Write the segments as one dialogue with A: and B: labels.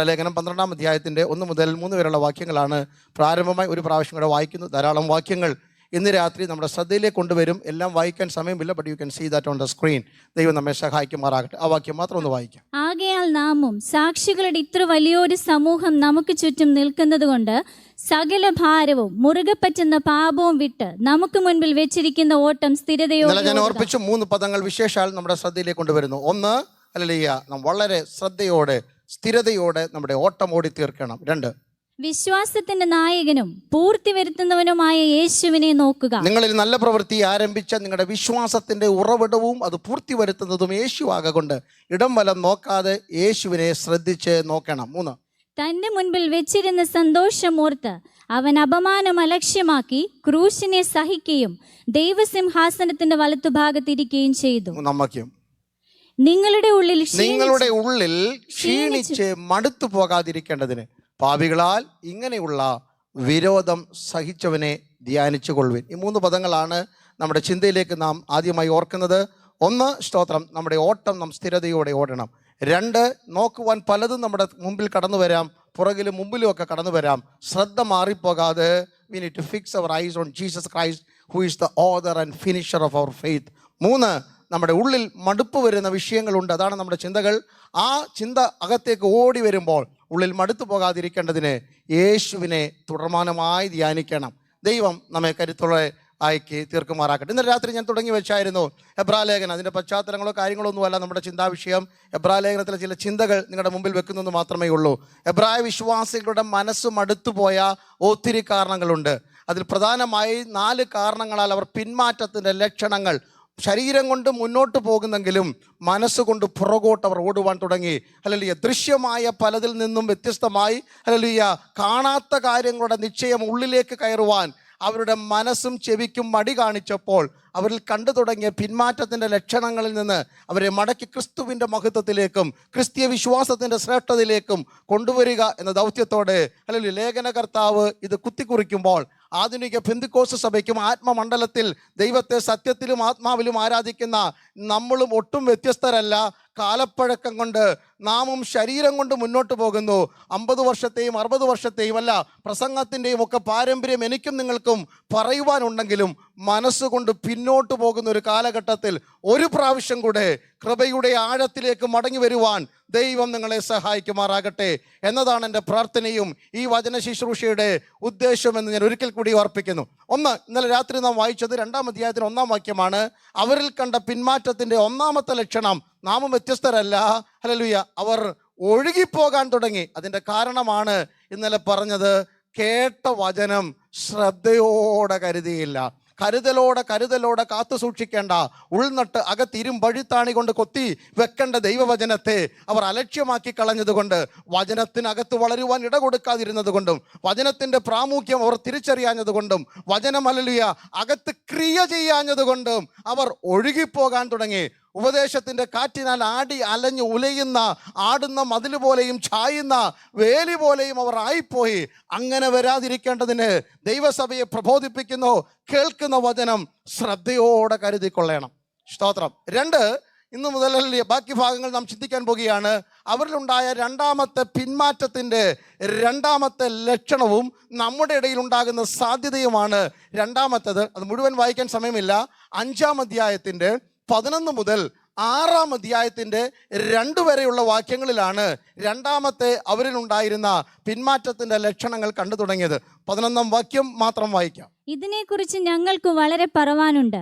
A: ലേഖനം 12-ാം അധ്യായത്തിൻ്റെ 1 മുതൽ 3 വരെയുള്ള വാക്യങ്ങളാണ് പ്രാരംഭമായി ഒരു പ്രാവശ്യം കൂടെ വായിക്കുന്നു. ധാരാളം വാക്യങ്ങൾ ഇന്ന് രാത്രി നമ്മുടെ ശ്രദ്ധയിലേക്ക് കൊണ്ടുവരും. എല്ലാം വായിക്കാൻ സമയമില്ല, but you can see that on the screen. ദൈവം നമ്മെ സഹായിക്കുമാറാകട്ടെ. ആ വാക്യം മാത്രം ഒന്ന് വായിക്കാം.
B: ആകയാൽ നാമും സാക്ഷികളുടെ ഇത്ര വലിയൊരു സമൂഹം നമുക്ക് ചുറ്റും നിൽക്കുന്നത് കൊണ്ട് സകല ഭാരവും മുറുകെ പറ്റുന്ന പാപവും വിട്ട് നമുക്ക് മുൻപിൽ വെച്ചിരിക്കുന്ന ഓട്ടം സ്ഥിരതയോടെ.
A: ഞാൻ ഓർപ്പിച്ചു 3 പദങ്ങൾ വിശേഷാൽ നമ്മുടെ ശ്രദ്ധയിലേക്ക് കൊണ്ടുവരുന്നു. ഒന്ന്, ഹല്ലേലൂയ, നാം വളരെ ശ്രദ്ധയോടെ സ്ഥിരതയോടെ നമ്മുടെ ഓട്ടം ഓടി തീർക്കണം. 2,
B: വിശ്വാസത്തിന്റെ നായകനും പൂർത്തി വരുത്തുന്നവനുമായ യേശുവിനെ നോക്കുക.
A: നിങ്ങളിൽ നല്ല പ്രവൃത്തി ആരംഭിച്ച നിങ്ങളുടെ വിശ്വാസത്തിന്റെ ഉറവിടവും അത് പൂർത്തി വരുത്തുന്നതും യേശു ആകൊണ്ട് ഇടം വലം നോക്കാതെ യേശുവിനെ ശ്രദ്ധിച്ച് നോക്കണം. 3,
B: തന്റെ മുൻപിൽ വെച്ചിരുന്ന സന്തോഷമോർത്ത് അവൻ അപമാനം അലക്ഷ്യമാക്കി ക്രൂശിനെ സഹിക്കുകയും ദൈവസിംഹാസനത്തിന്റെ വലത്തുഭാഗത്തിരിക്കുകയും ചെയ്തു.
A: 3
B: നിങ്ങളുടെ
A: ഉള്ളിൽ ക്ഷീണിച്ച് മടുത്തു പോകാതിരിക്കേണ്ടതിന് പാപികളാൽ ഇങ്ങനെയുള്ള വിരോധം സഹിച്ചവനെ ധ്യാനിച്ചു കൊള്ളുവിൻ. ഈ 3 പദങ്ങളാണ് നമ്മുടെ ചിന്തയിലേക്ക് നാം ആദ്യമായി ഓർക്കുന്നത്. 1, സ്തോത്രം, നമ്മുടെ ഓട്ടം നാം സ്ഥിരതയോടെ ഓടണം. 2, നോക്കുവാൻ പലതും നമ്മുടെ മുമ്പിൽ കടന്നു വരാം, പുറകിലും മുമ്പിലും ഒക്കെ കടന്നു വരാം. ശ്രദ്ധ മാറിപ്പോകാതെ we need to fix our eyes on Jesus Christ, who is the author and finisher of our faith. 3, നമ്മുടെ ഉള്ളിൽ മടുപ്പ് വരുന്ന വിഷയങ്ങളുണ്ട്, അതാണ് നമ്മുടെ ചിന്തകൾ. ആ ചിന്ത അകത്തേക്ക് ഓടി വരുമ്പോൾ ഉള്ളിൽ മടുത്തു പോകാതിരിക്കേണ്ടതിന് യേശുവിനെ തുടർമാനമായി ധ്യാനിക്കണം. ദൈവം നമ്മെ കരുത്തുള്ള ആക്കി തീർക്കുമാറാക്കട്ടെ. ഇന്നലെ രാത്രി ഞാൻ തുടങ്ങി വെച്ചായിരുന്നു എബ്രാലേഖനം. അതിൻ്റെ പശ്ചാത്തലങ്ങളോ കാര്യങ്ങളോ ഒന്നുമല്ല നമ്മുടെ ചിന്താവിഷയം. എബ്രാലേഖനത്തിലെ ചില ചിന്തകൾ നിങ്ങളുടെ മുമ്പിൽ വെക്കുന്നതെന്ന് മാത്രമേ ഉള്ളൂ. എബ്രായ വിശ്വാസികളുടെ മനസ്സ് മടുത്തുപോയ ഒത്തിരി കാരണങ്ങളുണ്ട്. അതിൽ പ്രധാനമായി 4 കാരണങ്ങളാൽ അവർ പിന്മാറ്റത്തിൻ്റെ ലക്ഷണങ്ങൾ, ശരീരം കൊണ്ട് മുന്നോട്ട് പോകുന്നെങ്കിലും മനസ്സുകൊണ്ട് പുറകോട്ട് അവർ ഓടുവാൻ തുടങ്ങി. ഹല്ലേലൂയ, ദൃശ്യമായ പലതിൽ നിന്നും വ്യത്യസ്തമായി, ഹല്ലേലൂയ, കാണാത്ത കാര്യങ്ങളുടെ നിശ്ചയം ഉള്ളിലേക്ക് കയറുവാൻ അവരുടെ മനസ്സും ചെവിക്കും മടി കാണിച്ചപ്പോൾ അവരിൽ കണ്ടു തുടങ്ങിയ പിന്മാറ്റത്തിൻ്റെ ലക്ഷണങ്ങളിൽ നിന്ന് അവരെ മടക്കി ക്രിസ്തുവിൻ്റെ മഹത്വത്തിലേക്കും ക്രിസ്തീയ വിശ്വാസത്തിൻ്റെ ശ്രേഷ്ഠതയിലേക്കും കൊണ്ടുവരിക എന്ന ദൗത്യത്തോടെ അല്ലെങ്കിൽ ലേഖനകർത്താവ് ഇത് കുത്തിക്കുറിക്കുമ്പോൾ ആധുനിക പെന്തിക്കോസ്ത് സഭയ്ക്കും ആത്മമണ്ഡലത്തിൽ ദൈവത്തെ സത്യത്തിലും ആത്മാവിലും ആരാധിക്കുന്ന നമ്മളും ഒട്ടും വ്യത്യസ്തരല്ല. കാലപ്പഴക്കം കൊണ്ട് നാമും ശരീരം കൊണ്ട് മുന്നോട്ട് പോകുന്നു. 50 വർഷത്തെയും 60 വർഷത്തെയും അല്ല പ്രസംഗത്തിൻ്റെയും ഒക്കെ പാരമ്പര്യം എനിക്കും നിങ്ങൾക്കും പറയുവാനുണ്ടെങ്കിലും മനസ്സുകൊണ്ട് പിന്നോട്ട് പോകുന്ന ഒരു കാലഘട്ടത്തിൽ ഒരു പ്രാവശ്യം കൂടെ കൃപയുടെ ആഴത്തിലേക്ക് മടങ്ങി വരുവാൻ ദൈവം നിങ്ങളെ സഹായിക്കുമാറാകട്ടെ എന്നതാണ് എൻ്റെ പ്രാർത്ഥനയും ഈ വചന ശുശ്രൂഷയുടെ ഉദ്ദേശമെന്ന് ഞാൻ ഒരിക്കൽ കൂടി ഓർപ്പിക്കുന്നു. 1, ഇന്നലെ രാത്രി നാം വായിച്ചത് 2-ാം അധ്യായത്തിന് 1-ാം വാക്യമാണ്. അവരിൽ കണ്ട പിന്മാറ്റത്തിൻ്റെ 1-ാമത്തെ ലക്ഷണം നാമും വ്യത്യസ്തരല്ല, ഹല്ലേലൂയ, അവർ ഒഴുകിപ്പോകാൻ തുടങ്ങി. അതിൻ്റെ കാരണമാണ് ഇന്നലെ പറഞ്ഞത്, കേട്ട വചനം ശ്രദ്ധയോടെ കരുതിയില്ല. കരുതലോടെ കാത്തു സൂക്ഷിക്കേണ്ട, ഉൾനട്ട് അകത്തിരുമ്പഴുത്താണി കൊണ്ട് കൊത്തി വെക്കേണ്ട ദൈവവചനത്തെ അവർ അലക്ഷ്യമാക്കി കളഞ്ഞതുകൊണ്ട്, വചനത്തിനകത്ത് വളരുവാൻ ഇട കൊടുക്കാതിരുന്നത് കൊണ്ടും, വചനത്തിൻ്റെ പ്രാമുഖ്യം അവർ തിരിച്ചറിയാഞ്ഞതുകൊണ്ടും, വചനം ഹല്ലേലൂയ അകത്ത് ക്രിയ ചെയ്യാഞ്ഞതുകൊണ്ടും അവർ ഒഴുകിപ്പോകാൻ തുടങ്ങി. ഉപദേശത്തിൻ്റെ കാറ്റിനാൽ ആടി അലഞ്ഞു ഉലയുന്ന, ആടുന്ന മതിൽ പോലെയും ചായുന്ന വേലി പോലെയും അവർ ആയിപ്പോയി. അങ്ങനെ വരാതിരിക്കേണ്ടതിന് ദൈവസഭയെ പ്രബോധിപ്പിക്കുന്നു, കേൾക്കുന്ന വചനം ശ്രദ്ധയോടെ കരുതിക്കൊള്ളണം. സ്തോത്രം. 2, ഇന്നു മുതൽ ബാക്കി ഭാഗങ്ങൾ നാം ചിന്തിക്കാൻ പോകുകയാണ്. അവരിലുണ്ടായ 2-ാമത്തെ പിന്മാറ്റത്തിൻ്റെ 2-ാമത്തെ ലക്ഷണവും നമ്മുടെ ഇടയിൽ ഉണ്ടാകുന്ന സാധ്യതയുമാണ് 2-ാമത്തേത്. അത് മുഴുവൻ വായിക്കാൻ സമയമില്ല. 5-ാം അധ്യായത്തിൻ്റെ 11 മുതൽ 6-ാം അധ്യായത്തിൻ്റെ 2 വരെയുള്ള വാക്യങ്ങളിലാണ് 2-ാമത്തെ അവരിലുണ്ടായിരുന്ന പിന്മാറ്റത്തിൻ്റെ ലക്ഷണങ്ങൾ കണ്ടു തുടങ്ങിയത്. 11-ാം വാക്യം മാത്രം വായിക്കാം.
B: ഇതിനെക്കുറിച്ച് ഞങ്ങൾക്ക് വളരെ പറവാനുണ്ട്,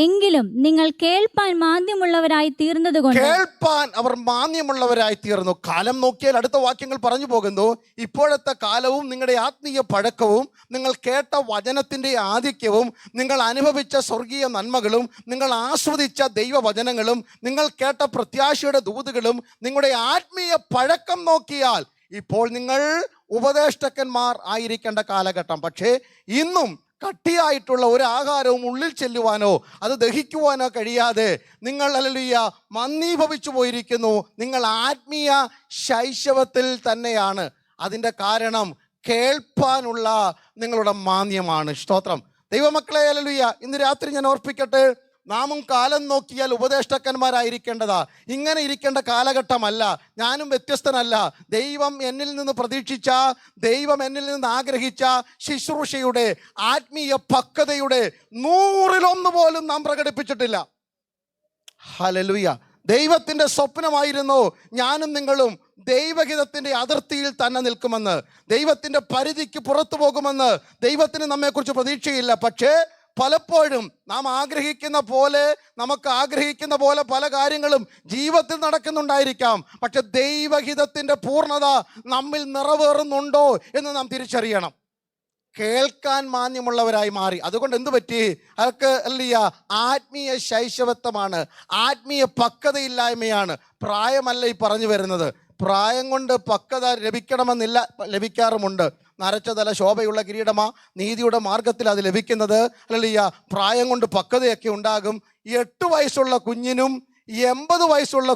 B: എങ്കിലും നിങ്ങൾ കേൾപ്പാൻ മാന്യമുള്ളവരായി തീർന്നതുകൊണ്ട്.
A: കേൾപ്പാൻ അവർ മാന്യമുള്ളവരായി തീർന്നു. കാലം നോക്കിയാൽ അടുത്ത വാക്യങ്ങൾ പറഞ്ഞു പോകുന്നു. ഇപ്പോഴത്തെ കാലവും നിങ്ങളുടെ ആത്മീയ പഴക്കവും നിങ്ങൾ കേട്ട വചനത്തിൻ്റെ ആധിക്യവും നിങ്ങൾ അനുഭവിച്ച സ്വർഗീയ നന്മകളും നിങ്ങൾ ആസ്വദിച്ച ദൈവവചനങ്ങളും നിങ്ങൾ കേട്ട പ്രത്യാശയുടെ ദൂതുകളും നിങ്ങളുടെ ആത്മീയ പഴക്കം നോക്കിയാൽ ഇപ്പോൾ നിങ്ങൾ ഉപദേഷ്ടക്കന്മാർ ആയിരിക്കേണ്ട കാലഘട്ടം. പക്ഷേ ഇന്നും കട്ടിയായിട്ടുള്ള ഒരു ആഹാരവും ഉള്ളിൽ ചെല്ലുവാനോ അത് ദഹിക്കുവാനോ കഴിയാതെ നിങ്ങൾ ഹല്ലേലൂയ മന്ദീഭവിച്ചു പോയിരിക്കുന്നു. നിങ്ങൾ ആത്മീയ ശൈശവത്തിൽ തന്നെയാണ്. അതിൻ്റെ കാരണം കേൾപ്പാനുള്ള നിങ്ങളുടെ മാന്യമാണ്. സ്തോത്രം. ദൈവമക്കളെ, ഹല്ലേലൂയ, ഇന്ന് രാത്രി ഞാൻ ഓർപ്പിക്കട്ടെ, നാമും കാലം നോക്കിയാൽ ഉപദേഷ്ടാക്കന്മാരായിരിക്കേണ്ടതാ. ഇങ്ങനെ ഇരിക്കേണ്ട കാലഘട്ടമല്ല. ഞാനും വ്യത്യസ്തനല്ല. ദൈവം എന്നിൽ നിന്ന് പ്രതീക്ഷിച്ച, ദൈവം എന്നിൽ നിന്ന് ആഗ്രഹിച്ച ശുശ്രൂഷയുടെ ആത്മീയ പക്വതയുടെ 100-1 പോലും നാം പ്രകടിപ്പിച്ചിട്ടില്ല. ഹല്ലേലൂയ. ദൈവത്തിൻ്റെ സ്വപ്നമായിരുന്നു ഞാനും നിങ്ങളും ദൈവഹിതത്തിൻ്റെ അതിർത്തിയിൽ തന്നെ നിൽക്കുമെന്ന്, ദൈവത്തിൻ്റെ പരിധിക്ക് പുറത്തു പോകുമെന്ന്. ദൈവത്തിന് നമ്മെക്കുറിച്ച് പ്രതീക്ഷയില്ല. പക്ഷേ പലപ്പോഴും നാം ആഗ്രഹിക്കുന്ന പോലെ, നമുക്ക് ആഗ്രഹിക്കുന്ന പോലെ പല കാര്യങ്ങളും ജീവിതത്തിൽ നടക്കുന്നുണ്ടായിരിക്കാം. പക്ഷെ ദൈവഹിതത്തിൻ്റെ പൂർണ്ണത നമ്മിൽ നിറവേറുന്നുണ്ടോ എന്ന് നാം തിരിച്ചറിയണം. കേൾക്കാൻ മാന്യമുള്ളവരായി മാറി. അതുകൊണ്ട് എന്തു പറ്റി? അതൊക്കെ അല്ലയ്യ ആത്മീയ ശൈശവത്വമാണ്, ആത്മീയ പക്വതയില്ലായ്മയാണ്. പ്രായമല്ല ഈ പറഞ്ഞു വരുന്നത്. പ്രായം കൊണ്ട് പക്വത ലഭിക്കണമെന്നില്ല, ലഭിക്കാറുമുണ്ട്. നരച്ച തല ശോഭയുള്ള കിരീടമാ, നീതിയുടെ മാർഗത്തിൽ അത് ലഭിക്കുന്നത്. അല്ലയ്യ പ്രായം കൊണ്ട് പക്വതയൊക്കെ ഉണ്ടാകും. 8 വയസ്സുള്ള കുഞ്ഞിനും 80 വയസ്സുള്ള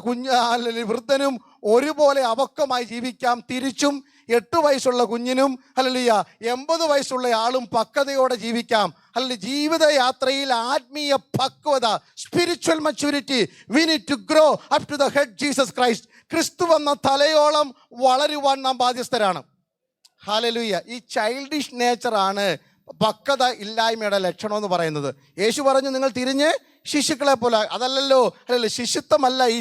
A: വൃദ്ധനും ഒരുപോലെ അപക്വമായി ജീവിക്കാം. തിരിച്ചും 8 വയസ്സുള്ള കുഞ്ഞിനും ഹല്ലേലൂയ 80 വയസ്സുള്ള ആളും പക്വതയോടെ ജീവിക്കാം. ഹല്ലേലൂയ. ജീവിതയാത്രയിൽ ആത്മീയ പക്വത, spiritual maturity, we need to grow up to the head Jesus Christ. ക്രിസ്തു എന്ന തലയോളം വളരുവാൻ നാം ബാധ്യസ്ഥരാണ്. ഹല്ലേലൂയ. ഈ ചൈൽഡിഷ് നേച്ചറാണ് പക്വത ഇല്ലായ്മയുടെ ലക്ഷണം എന്ന് പറയുന്നത്. യേശു പറഞ്ഞു, നിങ്ങൾ തിരിഞ്ഞ് ശിശുക്കളെ പോലെ. അതല്ലല്ലോ, അല്ലല്ലോ, ശിശുത്വമല്ല ഈ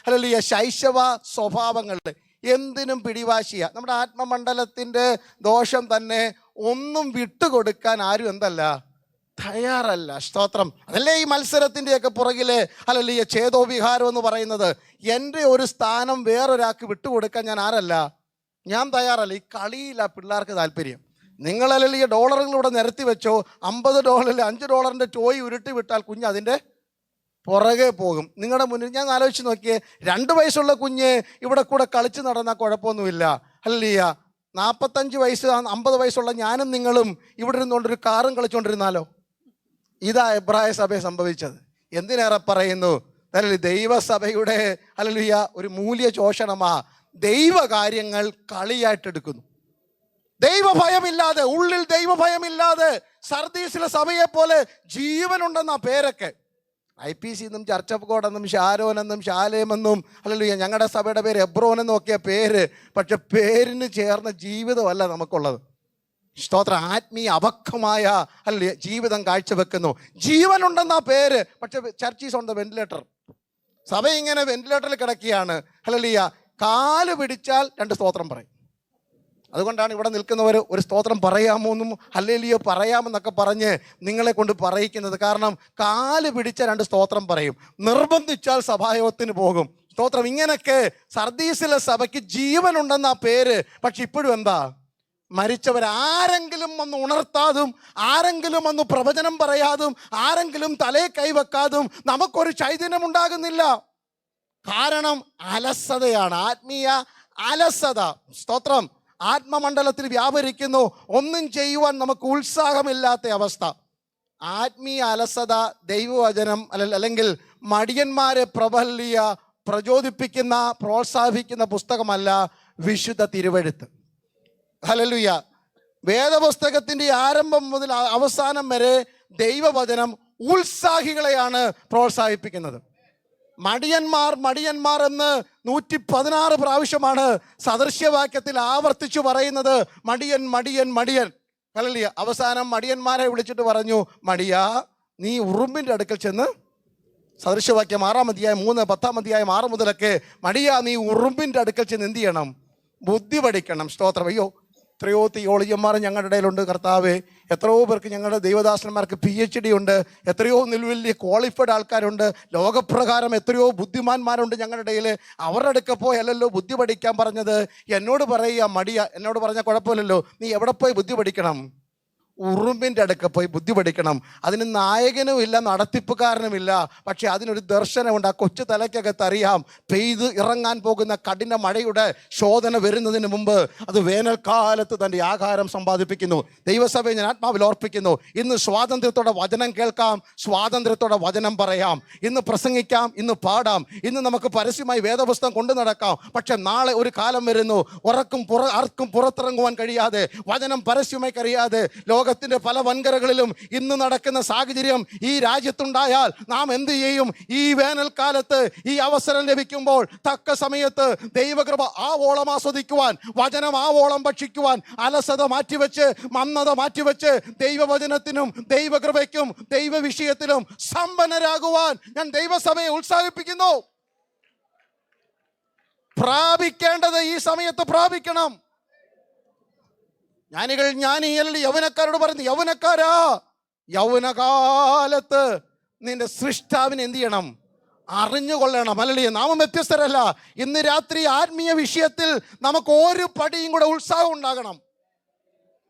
A: ഹല്ലേലൂയ ശൈശവ സ്വഭാവങ്ങളുടെ. എന്തിനും പിടിവാശിയ. നമ്മുടെ ആത്മമണ്ഡലത്തിൻ്റെ ദോഷം തന്നെ ഒന്നും വിട്ടുകൊടുക്കാൻ ആരും എന്തല്ല തയ്യാറല്ല. സ്തോത്രം. അതല്ലേ ഈ മത്സരത്തിൻ്റെയൊക്കെ പുറകിലെ ഹല്ലേലൂയ ഛേദോവിഹാരം എന്ന് പറയുന്നത്. എൻ്റെ ഒരു സ്ഥാനം വേറൊരാൾക്ക് വിട്ടുകൊടുക്കാൻ ഞാൻ തയ്യാറല്ല. ഈ കളിയില്ല പിള്ളേർക്ക് താല്പര്യം. നിങ്ങളല്ലെങ്കിൽ ഈ ഡോളറുകളിലൂടെ നിരത്തി വെച്ചോ, $50 $5 ടോയ് ഉരുട്ടി വിട്ടാൽ കുഞ്ഞ് അതിൻ്റെ പുറകെ പോകും. നിങ്ങളുടെ മുന്നിൽ ഞാൻ ആലോചിച്ച് നോക്കിയേ, 2 വയസ്സുള്ള കുഞ്ഞ് ഇവിടെ കൂടെ കളിച്ച് നടന്നാൽ കുഴപ്പമൊന്നുമില്ല. ഹല്ലേലൂയ. 45 വയസ്സ് 50 വയസ്സുള്ള ഞാനും നിങ്ങളും ഇവിടെ ഇരുന്നുകൊണ്ടൊരു കാറും കളിച്ചുകൊണ്ടിരുന്നാലോ? ഇതാ എബ്രായ സഭയെ സംഭവിച്ചത്. എന്തിനേറെ പറയുന്നു, അല്ലെ ദൈവസഭയുടെ ഹല്ലേലൂയ ഒരു മൂല്യ ശോഷണമാ. ദൈവകാര്യങ്ങൾ കളിയായിട്ടെടുക്കുന്നു. ദൈവഭയമില്ലാതെ, ഉള്ളിൽ ദൈവഭയമില്ലാതെ, സർദീസിലെ സഭയെ പോലെ ജീവനുണ്ടെന്ന പേരൊക്കെ. IPC എന്നും ചർച്ച് ഓഫ് ഗോഡ് എന്നും ഷാരോൻ എന്നും ശാലേമെന്നും ഹല്ലേലൂയ ഞങ്ങളുടെ സഭയുടെ പേര് എബ്രോൻ എന്നും ഒക്കെ പേര്. പക്ഷെ പേരിന് ചേർന്ന ജീവിതമല്ല നമുക്കുള്ളത്. സ്തോത്രം. ആത്മീയ അപക്വമായ ഹല്ലേലൂയ ജീവിതം കാഴ്ചവെക്കുന്നു. ജീവനുണ്ടെന്ന പേര്, പക്ഷെ church is on the ventilator. സഭ ഇങ്ങനെ വെന്റിലേറ്ററിൽ കിടക്കുകയാണ്. ഹല്ലേലൂയ. കാല് പിടിച്ചാൽ 2 സ്തോത്രം പറയും. അതുകൊണ്ടാണ് ഇവിടെ നിൽക്കുന്നവർ ഒരു സ്തോത്രം പറയാമോ എന്നും ഹല്ലേലൂയ പറയാമെന്നൊക്കെ പറഞ്ഞ് നിങ്ങളെ കൊണ്ട് പറയിക്കുന്നത്. കാരണം കാല് പിടിച്ച 2 സ്തോത്രം പറയും. നിർബന്ധിച്ചാൽ സഭായോഗത്തിന് പോകും. സ്തോത്രം. ഇങ്ങനെയൊക്കെ സർദീസിലെ സഭയ്ക്ക് ജീവനുണ്ടെന്ന പേര്. പക്ഷെ ഇപ്പോഴും എന്താ? മരിച്ചവരാരെങ്കിലും ഒന്ന് ഉണർത്താതും, ആരെങ്കിലും ഒന്ന് പ്രവചനം പറയാതും, ആരെങ്കിലും തലയെ കൈവെക്കാതും നമുക്കൊരു ചൈതന്യം ഉണ്ടാകുന്നില്ല. കാരണം അലസതയാണ്, ആത്മീയ അലസത. സ്തോത്രം. ആത്മമണ്ഡലത്തിൽ വ്യാപരിക്കുന്നു. ഒന്നും ചെയ്യുവാൻ നമുക്ക് ഉത്സാഹമില്ലാത്ത അവസ്ഥ. ആത്മീയ അലസത ദൈവവചനം അല്ലെങ്കിൽ മടിയന്മാരെ പ്രചോദിപ്പിക്കുന്ന പ്രോത്സാഹിപ്പിക്കുന്ന പുസ്തകമല്ല വിശുദ്ധ തിരുവെഴുത്ത്. ഹല്ലേലൂയ. വേദപുസ്തകത്തിൻ്റെ ആരംഭം മുതൽ അവസാനം വരെ ദൈവവചനം ഉത്സാഹികളെയാണ് പ്രോത്സാഹിപ്പിക്കുന്നത്. മടിയന്മാർ എന്ന് 116 പ്രാവശ്യമാണ് സദൃശ്യവാക്യത്തിൽ ആവർത്തിച്ചു പറയുന്നത്. മടിയൻ മടിയൻ മടിയൻ. ഹല്ലേലൂയ. അവസാനം മടിയന്മാരെ വിളിച്ചിട്ട് പറഞ്ഞു, മടിയാ നീ ഉറുമ്പിൻ്റെ അടുക്കൽ ചെന്ന്, സദൃശ്യവാക്യം 6-ാം അധ്യായം 3, 10-ാം അധ്യായം 6 മുതലൊക്കെ, മടിയാ നീ ഉറുമ്പിൻ്റെ അടുക്കൽ ചെന്ന് എന്ത് ചെയ്യണം? ബുദ്ധി പഠിക്കണം. സ്തോത്രം. അയ്യോ, എത്രയോ തിയോളജിയന്മാർ ഞങ്ങളുടെ ഇടയിലുണ്ട് കർത്താവേ. എത്രയോ പേർക്ക് ഞങ്ങളുടെ ദൈവദാസന്മാർക്ക് PhD ഉണ്ട്. എത്രയോ വലിയ ക്വാളിഫൈഡ് ആൾക്കാരുണ്ട്. ലോകപ്രകാരം എത്രയോ ബുദ്ധിമാന്മാരുണ്ട് ഞങ്ങളുടെ ഇടയിൽ. അവരുടെ അടുക്ക പോയി അല്ലല്ലോ ബുദ്ധി പഠിക്കാൻ പറഞ്ഞത്. എന്നോട് പറയുക മടിയ. എന്നോട് പറഞ്ഞാൽ കുഴപ്പമില്ലല്ലോ. നീ എവിടെ പോയി ബുദ്ധി പഠിക്കണം? ഉറുമ്പിൻ്റെ അടുക്ക പോയി ബുദ്ധി പഠിക്കണം. അതിന് നായകനും ഇല്ല, നടത്തിപ്പുകാരനുമില്ല. പക്ഷെ അതിനൊരു ദർശനമുണ്ട്. ആ കൊച്ചു തലയ്ക്കകത്ത് അറിയാം, പെയ്ത് ഇറങ്ങാൻ പോകുന്ന കഠിന മഴയുടെ ശോധന വരുന്നതിന് മുമ്പ് അത് വേനൽക്കാലത്ത് തൻ്റെ ആഹാരം സമ്പാദിപ്പിക്കുന്നു. ദൈവസഭയെ ഞാൻ ആത്മാവിൽ ഓർപ്പിക്കുന്നു. ഇന്ന് സ്വാതന്ത്ര്യത്തോടെ വചനം കേൾക്കാം, സ്വാതന്ത്ര്യത്തോടെ വചനം പറയാം, ഇന്ന് പ്രസംഗിക്കാം, ഇന്ന് പാടാം, ഇന്ന് നമുക്ക് പരസ്യമായി വേദപുസ്തകം കൊണ്ടു നടക്കാം. പക്ഷെ നാളെ ഒരു കാലം വരുന്നു, ആർക്കും പുറത്തിറങ്ങുവാൻ കഴിയാതെ, വചനം പരസ്യമായി കഴിയാതെ, ലോകത്തിന്റെ പല വൻകരകളിലും ഇന്ന് നടക്കുന്ന സാഹചര്യം ഈ രാജ്യത്തുണ്ടായാൽ നാം എന്ത് ചെയ്യും? ഈ വേനൽക്കാലത്ത് ഈ അവസരം ലഭിക്കുമ്പോൾ തക്ക സമയത്ത് ദൈവകൃപ ആവോളം ആസ്വദിക്കുവാൻ, വചനം ആവോളം ഭക്ഷിക്കുവാൻ, അലസത മാറ്റിവെച്ച്, മന്ദത മാറ്റിവെച്ച് ദൈവവചനത്തിനും ദൈവകൃപയ്ക്കും ദൈവ വിഷയത്തിലും സമ്പന്നരാകുവാൻ ഞാൻ ദൈവസഭയെ ഉത്സാഹിപ്പിക്കുന്നു. പ്രാപിക്കേണ്ടത് ഈ സമയത്ത് പ്രാപിക്കണം. ജ്ഞാനികൾ യൗവനക്കാരോട് പറയുന്നു, യൗവനക്കാരാ, യൗവനകാലത്ത് നിന്റെ സൃഷ്ടാവിനെ എന്ത് ചെയ്യണം? അറിഞ്ഞുകൊള്ളണം. അല്ലല്ലേ? നാം വ്യത്യസ്തരല്ല. ഇന്ന് രാത്രി ആത്മീയ വിഷയത്തിൽ നമുക്ക് ഒരു പടിയും കൂടെ ഉത്സാഹം ഉണ്ടാകണം.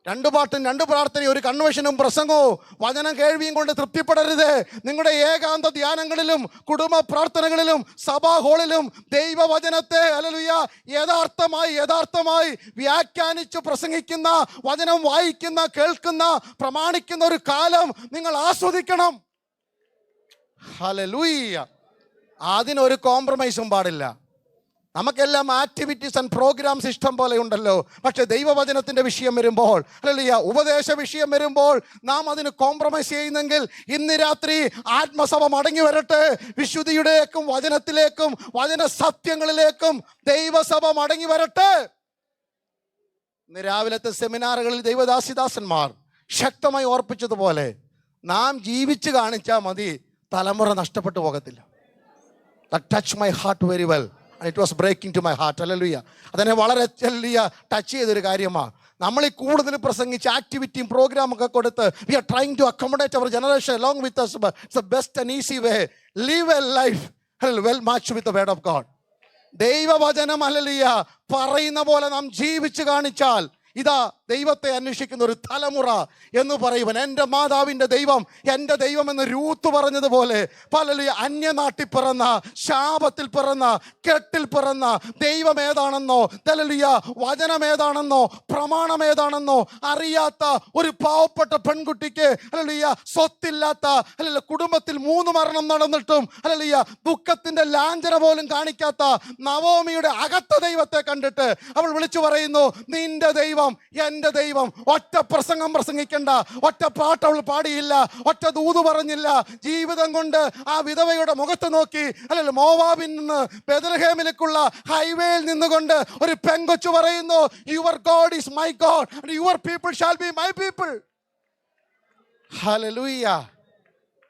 A: 2 പാട്ടും 2 പ്രാർത്ഥനയും, ഒരു കൺവെൻഷനും പ്രസംഗവും വചനം കേൾവിയും കൊണ്ട് തൃപ്തിപ്പെടരുത്. നിങ്ങളുടെ ഏകാന്ത ധ്യാനങ്ങളിലും കുടുംബ പ്രാർത്ഥനകളിലും സഭാ ഹാളിലും ദൈവവചനത്തെ ഹല്ലേലൂയ യഥാർത്ഥമായി വ്യാഖ്യാനിച്ച് പ്രസംഗിക്കുന്ന, വചനം വായിക്കുന്ന, കേൾക്കുന്ന, പ്രമാണിക്കുന്ന ഒരു കാലം നിങ്ങൾ ആസ്വദിക്കണം. ഹല്ലേലൂയ. അതിനൊരു കോംപ്രമൈസും പാടില്ല. നമുക്കെല്ലാം ആക്ടിവിറ്റീസ് ആൻഡ് പ്രോഗ്രാംസ് ഇഷ്ടം പോലെ ഉണ്ടല്ലോ. പക്ഷെ ദൈവവചനത്തിന്റെ വിഷയം വരുമ്പോൾ, ഹല്ലേലൂയ, ഉപദേശ വിഷയം വരുമ്പോൾ നാം അതിന് കോംപ്രമൈസ് ചെയ്യുന്നെങ്കിൽ ഇന്ന് രാത്രി ആത്മസഭ മടങ്ങി വരട്ടെ. വിശുദ്ധിയുടേക്കും വചനത്തിലേക്കും വചന സത്യങ്ങളിലേക്കും ദൈവസഭ മടങ്ങി വരട്ടെ. ഇന്ന് രാവിലത്തെ സെമിനാറുകളിൽ ദൈവദാസിദാസന്മാർ ശക്തമായി ഓർപ്പിച്ചതുപോലെ നാം ജീവിച്ച് കാണിച്ചാൽ മതി, തലമുറ നഷ്ടപ്പെട്ടു പോകത്തില്ല. That touched my heart very well. And it was breaking to my heart. Hallelujah. അതെന്നെ വളരെ ടച്ച് ചെയ്തൊരു കാര്യമാണ്. നമ്മൾ ഈ കൂടുതൽ പ്രസംഗിച്ച് ആക്ടിവിറ്റിയും പ്രോഗ്രാമൊക്കെ കൊടുത്ത് we are trying to accommodate our generation along with us. It's the best and easy way. Live a life well matched with the word of God. ദൈവവചനം ഹല്ലേലൂയ പറയുന്ന പോലെ നാം ജീവിച്ച് കാണിച്ചാൽ ഇതാ ദൈവത്തെ അന്വേഷിക്കുന്ന ഒരു തലമുറ എന്ന് പറയുവാൻ, എൻ്റെ മാതാവിൻ്റെ ദൈവം എൻ്റെ ദൈവം എന്ന് രൂത്ത് പറഞ്ഞതുപോലെ ഹല്ലേലൂയ അന്യനാട്ടിൽ പിറന്ന, ശാപത്തിൽ പിറന്ന, കെട്ടിൽ പിറന്ന ദൈവം ഏതാണെന്നോ, ഹല്ലേലൂയ വചനം ഏതാണെന്നോ, പ്രമാണം ഏതാണെന്നോ അറിയാത്ത ഒരു പാവപ്പെട്ട പെൺകുട്ടിക്ക്, ഹല്ലേലൂയ സ്വത്തില്ലാത്ത, ഹല്ലേലൂയ കുടുംബത്തിൽ 3 മരണം നടന്നിട്ടും ഹല്ലേലൂയ ദുഃഖത്തിന്റെ ലാഞ്ചന പോലും കാണിക്കാത്ത നവോമിയുടെ അകത്ത ദൈവത്തെ കണ്ടിട്ട് അവൾ വിളിച്ചു പറയുന്നു, നിന്റെ ദൈവം എൻ്റെ ദൈവം. ഒറ്റ പ്രസംഗം പ്രസംഗിക്കണ്ട, ഒറ്റ പാട്ട് അവൾ പാടിയില്ല, ഒറ്റ ദൂത് പറഞ്ഞില്ല. ജീവിതം കൊണ്ട് ആ വിധവയുടെ മുഖത്ത് നോക്കി, അല്ലല്ലോ മോവാബിൽ നിന്ന് ബെത്ലഹേമിലേക്കുള്ള ഹൈവേയിൽ നിന്നുകൊണ്ട് ഒരു പെങ്കൊച്ചു പറയുന്നു, your God is my God and your people shall be my people. Hallelujah.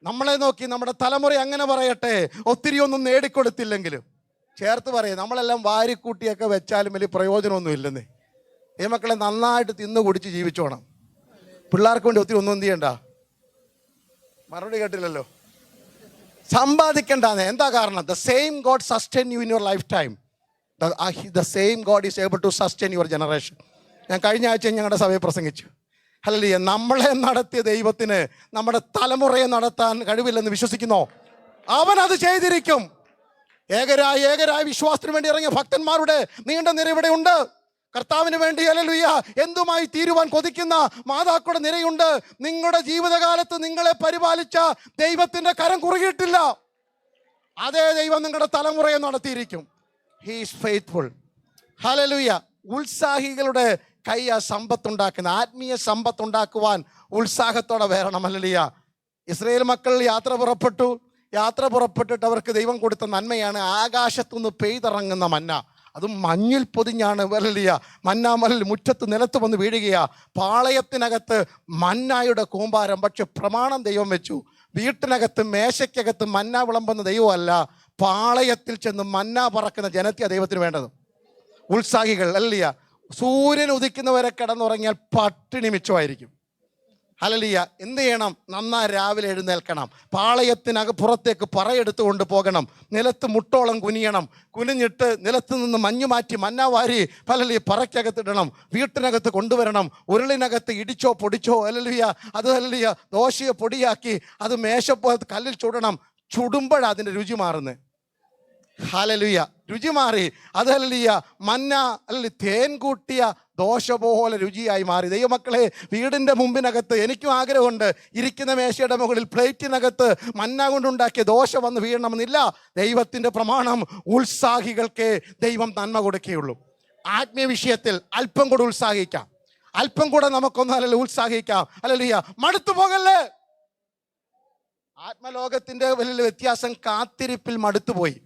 A: നമ്മളെ നോക്കി നമ്മുടെ തലമുറ അങ്ങനെ പറയട്ടെ. ഒത്തിരി ഒന്നും നേടിക്കൊടുത്തില്ലെങ്കിലും ചേർത്ത് പറയും, നമ്മളെല്ലാം വാരിക്കൂട്ടിയൊക്കെ വെച്ചാലും വലിയ പ്രയോജനമൊന്നും ഇല്ലെന്നേ. ഈ മക്കളെ നന്നായിട്ട് തിന്നു കുടിച്ച് ജീവിച്ചോണം. പിള്ളേർക്ക് വേണ്ടി ഒത്തിരി ഒന്നും എന്ത് ചെയ്യണ്ട. മറുപടി കേട്ടില്ലല്ലോ. സമ്പാദിക്കണ്ടെന്ന്. എന്താ കാരണം? The same God sustain you in your life time. The same God is able to sustain your generation. ഞാൻ കഴിഞ്ഞ ആഴ്ച ഞങ്ങളുടെ സഭയെ പ്രസംഗിച്ചു. ഹല്ലേലൂയ. നമ്മളെ നടത്തിയ ദൈവത്തിന് നമ്മുടെ തലമുറയെ നടത്താൻ കഴിവില്ലെന്ന് വിശ്വസിക്കുന്നോ? അവൻ അത് ചെയ്തിരിക്കും. ഏകരായ വിശ്വാസത്തിന് വേണ്ടി ഇറങ്ങിയ ഭക്തന്മാരുടെ നീണ്ട നിര ഇവിടെ ഉണ്ട്. കർത്താവിന് വേണ്ടി ഹല്ലേലൂയ എന്തുമായി തീരുവാൻ കൊതിക്കുന്ന മാതാക്കളുടെ നിരയുണ്ട്. നിങ്ങളുടെ ജീവിതകാലത്ത് നിങ്ങളെ പരിപാലിച്ച ദൈവത്തിന്റെ കരം കുറുകിയിട്ടില്ല. അതേ ദൈവം നിങ്ങളുടെ തലമുറയെ നടത്തിയിരിക്കും. He is faithful. ഹല്ലേലൂയ. ഉത്സാഹികളുടെ കൈ ആ സമ്പത്തുണ്ടാക്കുന്ന, ആത്മീയ സമ്പത്തുണ്ടാക്കുവാൻ ഉത്സാഹത്തോടെ വരണം. ഹല്ലേലൂയ. ഇസ്രായേൽ മക്കൾ യാത്ര പുറപ്പെട്ടിട്ട് അവർക്ക് ദൈവം കൊടുത്ത നന്മയാണ് ആകാശത്തുനിന്ന് പെയ്തിറങ്ങുന്ന മന്ന. അതും മഞ്ഞിൽ പൊതിഞ്ഞാണ്. ഹല്ലേലൂയ. മന്നാമലിൽ മുറ്റത്ത് നിലത്ത് വന്ന് വീഴുകയാ. പാളയത്തിനകത്ത് മന്നായുടെ കൂമ്പാരം. പക്ഷെ പ്രമാണം ദൈവം വെച്ചു. വീട്ടിനകത്ത് മേശയ്ക്കകത്ത് മന്ന വിളമ്പുന്ന ദൈവമല്ല, പാളയത്തിൽ ചെന്ന് മന്ന പറക്കുന്ന ജനത്തെയാ ദൈവത്തിന് വേണ്ടത്. ഉത്സാഹികൾ. ഹല്ലേലൂയ. സൂര്യൻ ഉദിക്കുന്നവരെ കിടന്നുറങ്ങിയാൽ പട്ടിണി മിച്ചമായിരിക്കും. ഹല്ലേലൂയ. എന്ത് ചെയ്യണം? നന്നായി രാവിലെ എഴുന്നേൽക്കണം. പുറത്തേക്ക് പറയെടുത്ത് കൊണ്ട് പോകണം. നിലത്ത് മുട്ടോളം കുനിയണം. കുനിഞ്ഞിട്ട് നിലത്ത് നിന്ന് മഞ്ഞു മാറ്റി മന്ന വാരി ഹല്ലേലൂയ പറയ്ക്കകത്തിടണം. വീട്ടിനകത്ത് കൊണ്ടുവരണം. ഉരുളിനകത്ത് ഇടിച്ചോ പൊടിച്ചോ ഹല്ലേലൂയ അത് ഹല്ലേലൂയ ദോശയെ പൊടിയാക്കി അത് മേശപ്പുറത്ത് കല്ലിൽ ചുടണം. ചുടുമ്പോഴാണ് അതിൻ്റെ രുചി മാറുന്നത്. ഹല്ലേലൂയ. രുചി മാറി. അത് ഹല്ലേലൂയ മന്ന അല്ലെങ്കിൽ തേൻ കൂട്ടിയ ദോശ പോലെ രുചിയായി മാറി. ദൈവമക്കളെ, വീടിൻ്റെ മുമ്പിനകത്ത് എനിക്കും ആഗ്രഹമുണ്ട്, ഇരിക്കുന്ന മേശയുടെ മുകളിൽ പ്ലേറ്റിനകത്ത് മന്ന കൊണ്ടുണ്ടാക്കിയ ദോശ വന്ന് വീഴണമെന്നില്ല. ദൈവത്തിൻ്റെ പ്രമാണം ഉത്സാഹികൾക്ക് ദൈവം നന്മ കൊടുക്കുകയുള്ളൂ. ആത്മീയ വിഷയത്തിൽ അല്പം കൂടെ ഉത്സാഹിക്കാം. അല്പം കൂടെ നമുക്കൊന്ന് അല്ലെങ്കിൽ ഉത്സാഹിക്കാം. ഹല്ലേലൂയ. മടുത്തു പോകല്ലേ. ആത്മലോകത്തിന്റെ വലിയ വ്യത്യാസം, കാത്തിരിപ്പിൽ മടുത്തുപോയി.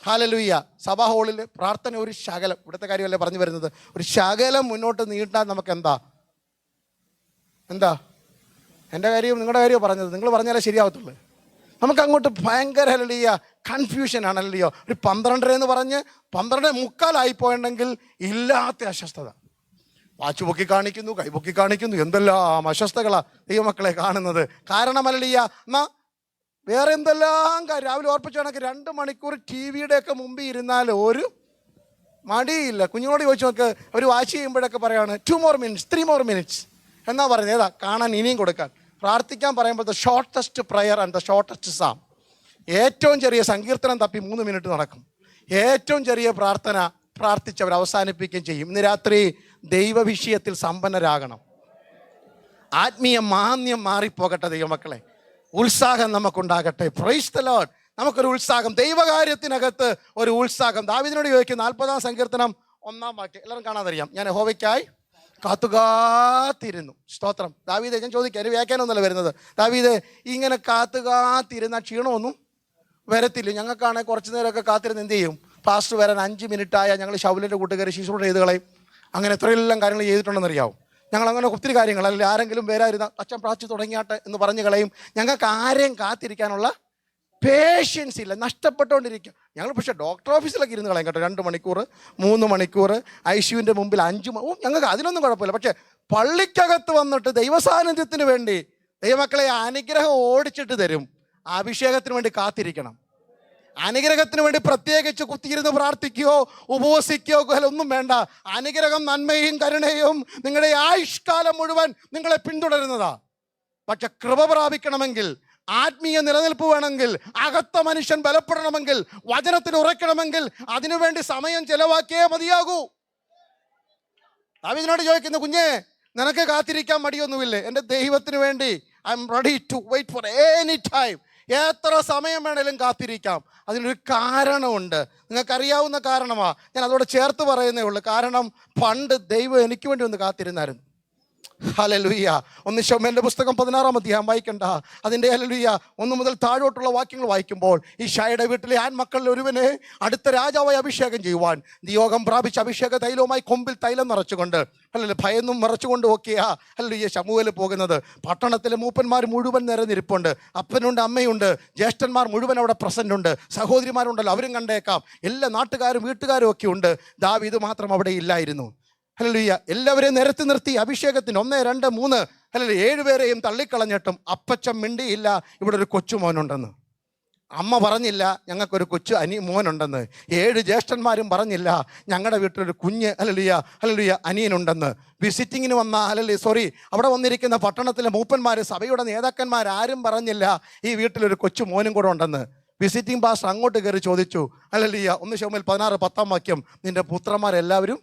A: ഹല്ലേലൂയ. സഭാ ഹാളിൽ പ്രാർത്ഥന ഒരു ശകലം, ഇവിടുത്തെ കാര്യമല്ലേ പറഞ്ഞു വരുന്നത്, ഒരു ശകലം മുന്നോട്ട് നീട്ടാൻ നമുക്ക് എന്താ എൻ്റെ കാര്യവും നിങ്ങളുടെ കാര്യവും പറഞ്ഞത്, നിങ്ങൾ പറഞ്ഞാലേ ശരിയാവത്തുള്ളൂ. നമുക്ക് അങ്ങോട്ട് ഭയങ്കര ഹല്ലേലൂയ കൺഫ്യൂഷൻ ആണല്ലയോ. ഒരു 12 എന്ന് പറഞ്ഞ് 12:45 പോയിട്ടുണ്ടെങ്കിൽ ഇല്ലാത്ത അസ്വസ്ഥത. വാച്ച് പൊക്കി കാണിക്കുന്നു, കൈ പൊക്കി കാണിക്കുന്നു, എന്തെല്ലാം അസ്വസ്ഥകളാ ദൈവമക്കളെ കാണുന്നത്. കാരണം ഹല്ലേലൂയ എന്നാ വേറെ എന്തെല്ലാം കാര്യം. രാവിലെ ഓർപ്പിച്ച കണക്ക് 2 മണിക്കൂർ ടി വിയുടെ ഒക്കെ മുമ്പിൽ ഇരുന്നാൽ ഒരു മടിയില്ല. കുഞ്ഞുങ്ങളോട് ചോദിച്ചു നോക്ക്, അവർ വാച്ച് ചെയ്യുമ്പോഴൊക്കെ പറയാണ് 2 more minutes 3 more minutes എന്നാ പറയുന്നത്. ഏതാ കാണാൻ ഇനിയും കൊടുക്കാൻ. പ്രാർത്ഥിക്കാൻ പറയുമ്പോൾ the shortest prayer and the shortest psalm. ഏറ്റവും ചെറിയ സങ്കീർത്തനം തപ്പി 3 മിനിറ്റ് നടക്കും. ഏറ്റവും ചെറിയ പ്രാർത്ഥന പ്രാർത്ഥിച്ചവർ അവസാനിപ്പിക്കുകയും ചെയ്യും. ഇന്ന് രാത്രി ദൈവവിഷയത്തിൽ സമ്പന്നരാകണം. ആത്മീയ മാന്യം മാറിപ്പോകട്ടെ ദൈവമക്കളെ. ഉത്സാഹം നമുക്കുണ്ടാകട്ടെ. Praise the Lord. നമുക്കൊരു ഉത്സാഹം, ദൈവകാര്യത്തിനകത്ത് ഒരു ഉത്സാഹം. ദാവീദിനോട് ചോദിക്കും 40-ാം സങ്കീർത്തനം 1-ാം വാക്യം, എല്ലാവരും കാണാതറിയാം. ഞാൻ യഹോവയ്ക്കായി കാത്തുകാത്തിരുന്നു. സ്തോത്രം. ദാവീദേ, ഞാൻ ചോദിക്കാം, അതിന് വ്യാഖ്യാനമൊന്നുമല്ല വരുന്നത്. ദാവീദേ, ഇങ്ങനെ കാത്തുകാത്തിരുന്ന ക്ഷീണമൊന്നും വരത്തില്ല. ഞങ്ങൾക്കാണെങ്കിൽ കുറച്ച് നേരമൊക്കെ കാത്തിരുന്ന് എന്ത് ചെയ്യും, പാസ്റ്റ് വരാൻ 5 മിനിറ്റായ ഞങ്ങൾ ശൗലിൻ്റെ കൂട്ടുകാർ ശിശുവിടെ ചെയ്ത് കളയും. അങ്ങനെ എത്രയെല്ലാം കാര്യങ്ങൾ ചെയ്തിട്ടുണ്ടെന്നറിയാവും. ഞങ്ങളങ്ങനെ ഒത്തിരി കാര്യങ്ങൾ, അല്ലെങ്കിൽ ആരെങ്കിലും വരായിരുന്ന അച്ഛൻ പ്രാർത്ഥിച്ച് തുടങ്ങിയാട്ടെ എന്ന് പറഞ്ഞു കളയും. ഞങ്ങൾക്ക് ആരെയും കാത്തിരിക്കാനുള്ള പേഷ്യൻസ് ഇല്ല, നഷ്ടപ്പെട്ടുകൊണ്ടിരിക്കുക ഞങ്ങൾ. പക്ഷേ ഡോക്ടർ ഓഫീസിലൊക്കെ ഇരുന്ന് കളയും കേട്ടോ. 2 മണിക്കൂർ 3 മണിക്കൂർ ഐസിയുവിൻ്റെ മുമ്പിൽ 5 ഞങ്ങൾക്ക് അതിനൊന്നും കുഴപ്പമില്ല. പക്ഷേ പള്ളിക്കകത്ത് വന്നിട്ട് ദൈവസാന്നിധ്യത്തിന് വേണ്ടി ദൈവമക്കളെ അനുഗ്രഹം ഓടിച്ചിട്ട് തരും. അഭിഷേകത്തിന് വേണ്ടി കാത്തിരിക്കണം. അനുഗ്രഹത്തിന് വേണ്ടി പ്രത്യേകിച്ച് കുത്തിയിരുന്ന് പ്രാർത്ഥിക്കുകയോ ഉപവസിക്കുകയോ ഒന്നും വേണ്ട. അനുഗ്രഹം, നന്മയും കരുണയും നിങ്ങളുടെ ആയുഷ്കാലം മുഴുവൻ നിങ്ങളെ പിന്തുടരുന്നതാ. പക്ഷെ കൃപ പ്രാപിക്കണമെങ്കിൽ, ആത്മീയ നിലനിൽപ്പ് വേണമെങ്കിൽ, അകത്ത മനുഷ്യൻ ബലപ്പെടണമെങ്കിൽ, വചനത്തിൽ ഉറയ്ക്കണമെങ്കിൽ അതിനുവേണ്ടി സമയം ചെലവാക്കിയേ മതിയാകൂ. ദാവീദിനോട് ചോദിക്കുന്നു, കുഞ്ഞേ നിനക്ക് കാത്തിരിക്കാൻ മടിയൊന്നുമില്ലേ? എൻ്റെ ദൈവത്തിന് വേണ്ടി I am ready to wait for any time. എത്ര സമയം വേണേലും കാത്തിരിക്കാം. അതിനൊരു കാരണമുണ്ട്, നിങ്ങൾക്കറിയാവുന്ന കാരണമാണ്. ഞാൻ അതോടെ ചേർത്ത് പറയുന്നേ ഉള്ളൂ. കാരണം പണ്ട് ദൈവം എനിക്ക് വേണ്ടി ഒന്ന് കാത്തിരുന്നായിരുന്നു. ഹല്ലേലൂയ. 1 ശമൂവേലിന്റെ പുസ്തകം 16-ാം അധ്യായം വായിക്കണ്ട. അതിൻ്റെ ഹല്ലേലൂയ 1 മുതൽ താഴോട്ടുള്ള വാക്യങ്ങൾ വായിക്കുമ്പോൾ, ഈ ഷായുടെ വീട്ടിലെ ആൺമക്കളിൽ ഒരുവനെ അടുത്ത രാജാവായി അഭിഷേകം ചെയ്യുവാൻ നിയോഗം പ്രാപിച്ച അഭിഷേക തൈലവുമായി കൊമ്പിൽ തൈലം നിറച്ചുകൊണ്ട്, അല്ലല്ലേ ഭയന്നും മറച്ചുകൊണ്ട് ഒക്കെയാ ഹല്ലേലൂയ ശമൂവേൽ പോകുന്നത്. പട്ടണത്തിലെ മൂപ്പന്മാർ മുഴുവൻ നിരന്നിരിപ്പുണ്ട്. അപ്പനുണ്ട്, അമ്മയുണ്ട്, ജ്യേഷ്ഠന്മാർ മുഴുവൻ അവിടെ പ്രസന്റ് ഉണ്ട്, സഹോദരിമാരുണ്ടല്ലോ, അവരും കണ്ടേക്കാം. എല്ലാ നാട്ടുകാരും വീട്ടുകാരും ഒക്കെ ഉണ്ട്. ദാവീദ് മാത്രം അവിടെ ഇല്ലായിരുന്നു. ഹല്ലേലൂയ. എല്ലാവരെയും നിരത്തി നിർത്തി അഭിഷേകത്തിന് 1, 2, 3 ഹല്ലേലൂയ 7 പേരെയും തള്ളിക്കളഞ്ഞിട്ടും അപ്പച്ചൻ മിണ്ടിയില്ല ഇവിടെ ഒരു കൊച്ചുമോനുണ്ടെന്ന്. അമ്മ പറഞ്ഞില്ല ഞങ്ങൾക്കൊരു മോനുണ്ടെന്ന്. 7 ജ്യേഷ്ഠന്മാരും പറഞ്ഞില്ല ഞങ്ങളുടെ വീട്ടിലൊരു കുഞ്ഞ് ഹല്ലേലൂയ അനിയനുണ്ടെന്ന്. വിസിറ്റിങ്ങിന് വന്ന അവിടെ വന്നിരിക്കുന്ന പട്ടണത്തിലെ മൂപ്പന്മാർ, സഭയുടെ നേതാക്കന്മാർ ആരും പറഞ്ഞില്ല ഈ വീട്ടിലൊരു കൊച്ചു മോനും കൂടെ ഉണ്ടെന്ന്. വിസിറ്റിംഗ് പാസ്റ്റർ അങ്ങോട്ട് കയറി ചോദിച്ചു, ഹല്ലേലൂയ 1 ശമൂവേൽ 16-10-ാം വാക്യം, നിന്റെ പുത്രന്മാരെല്ലാവരും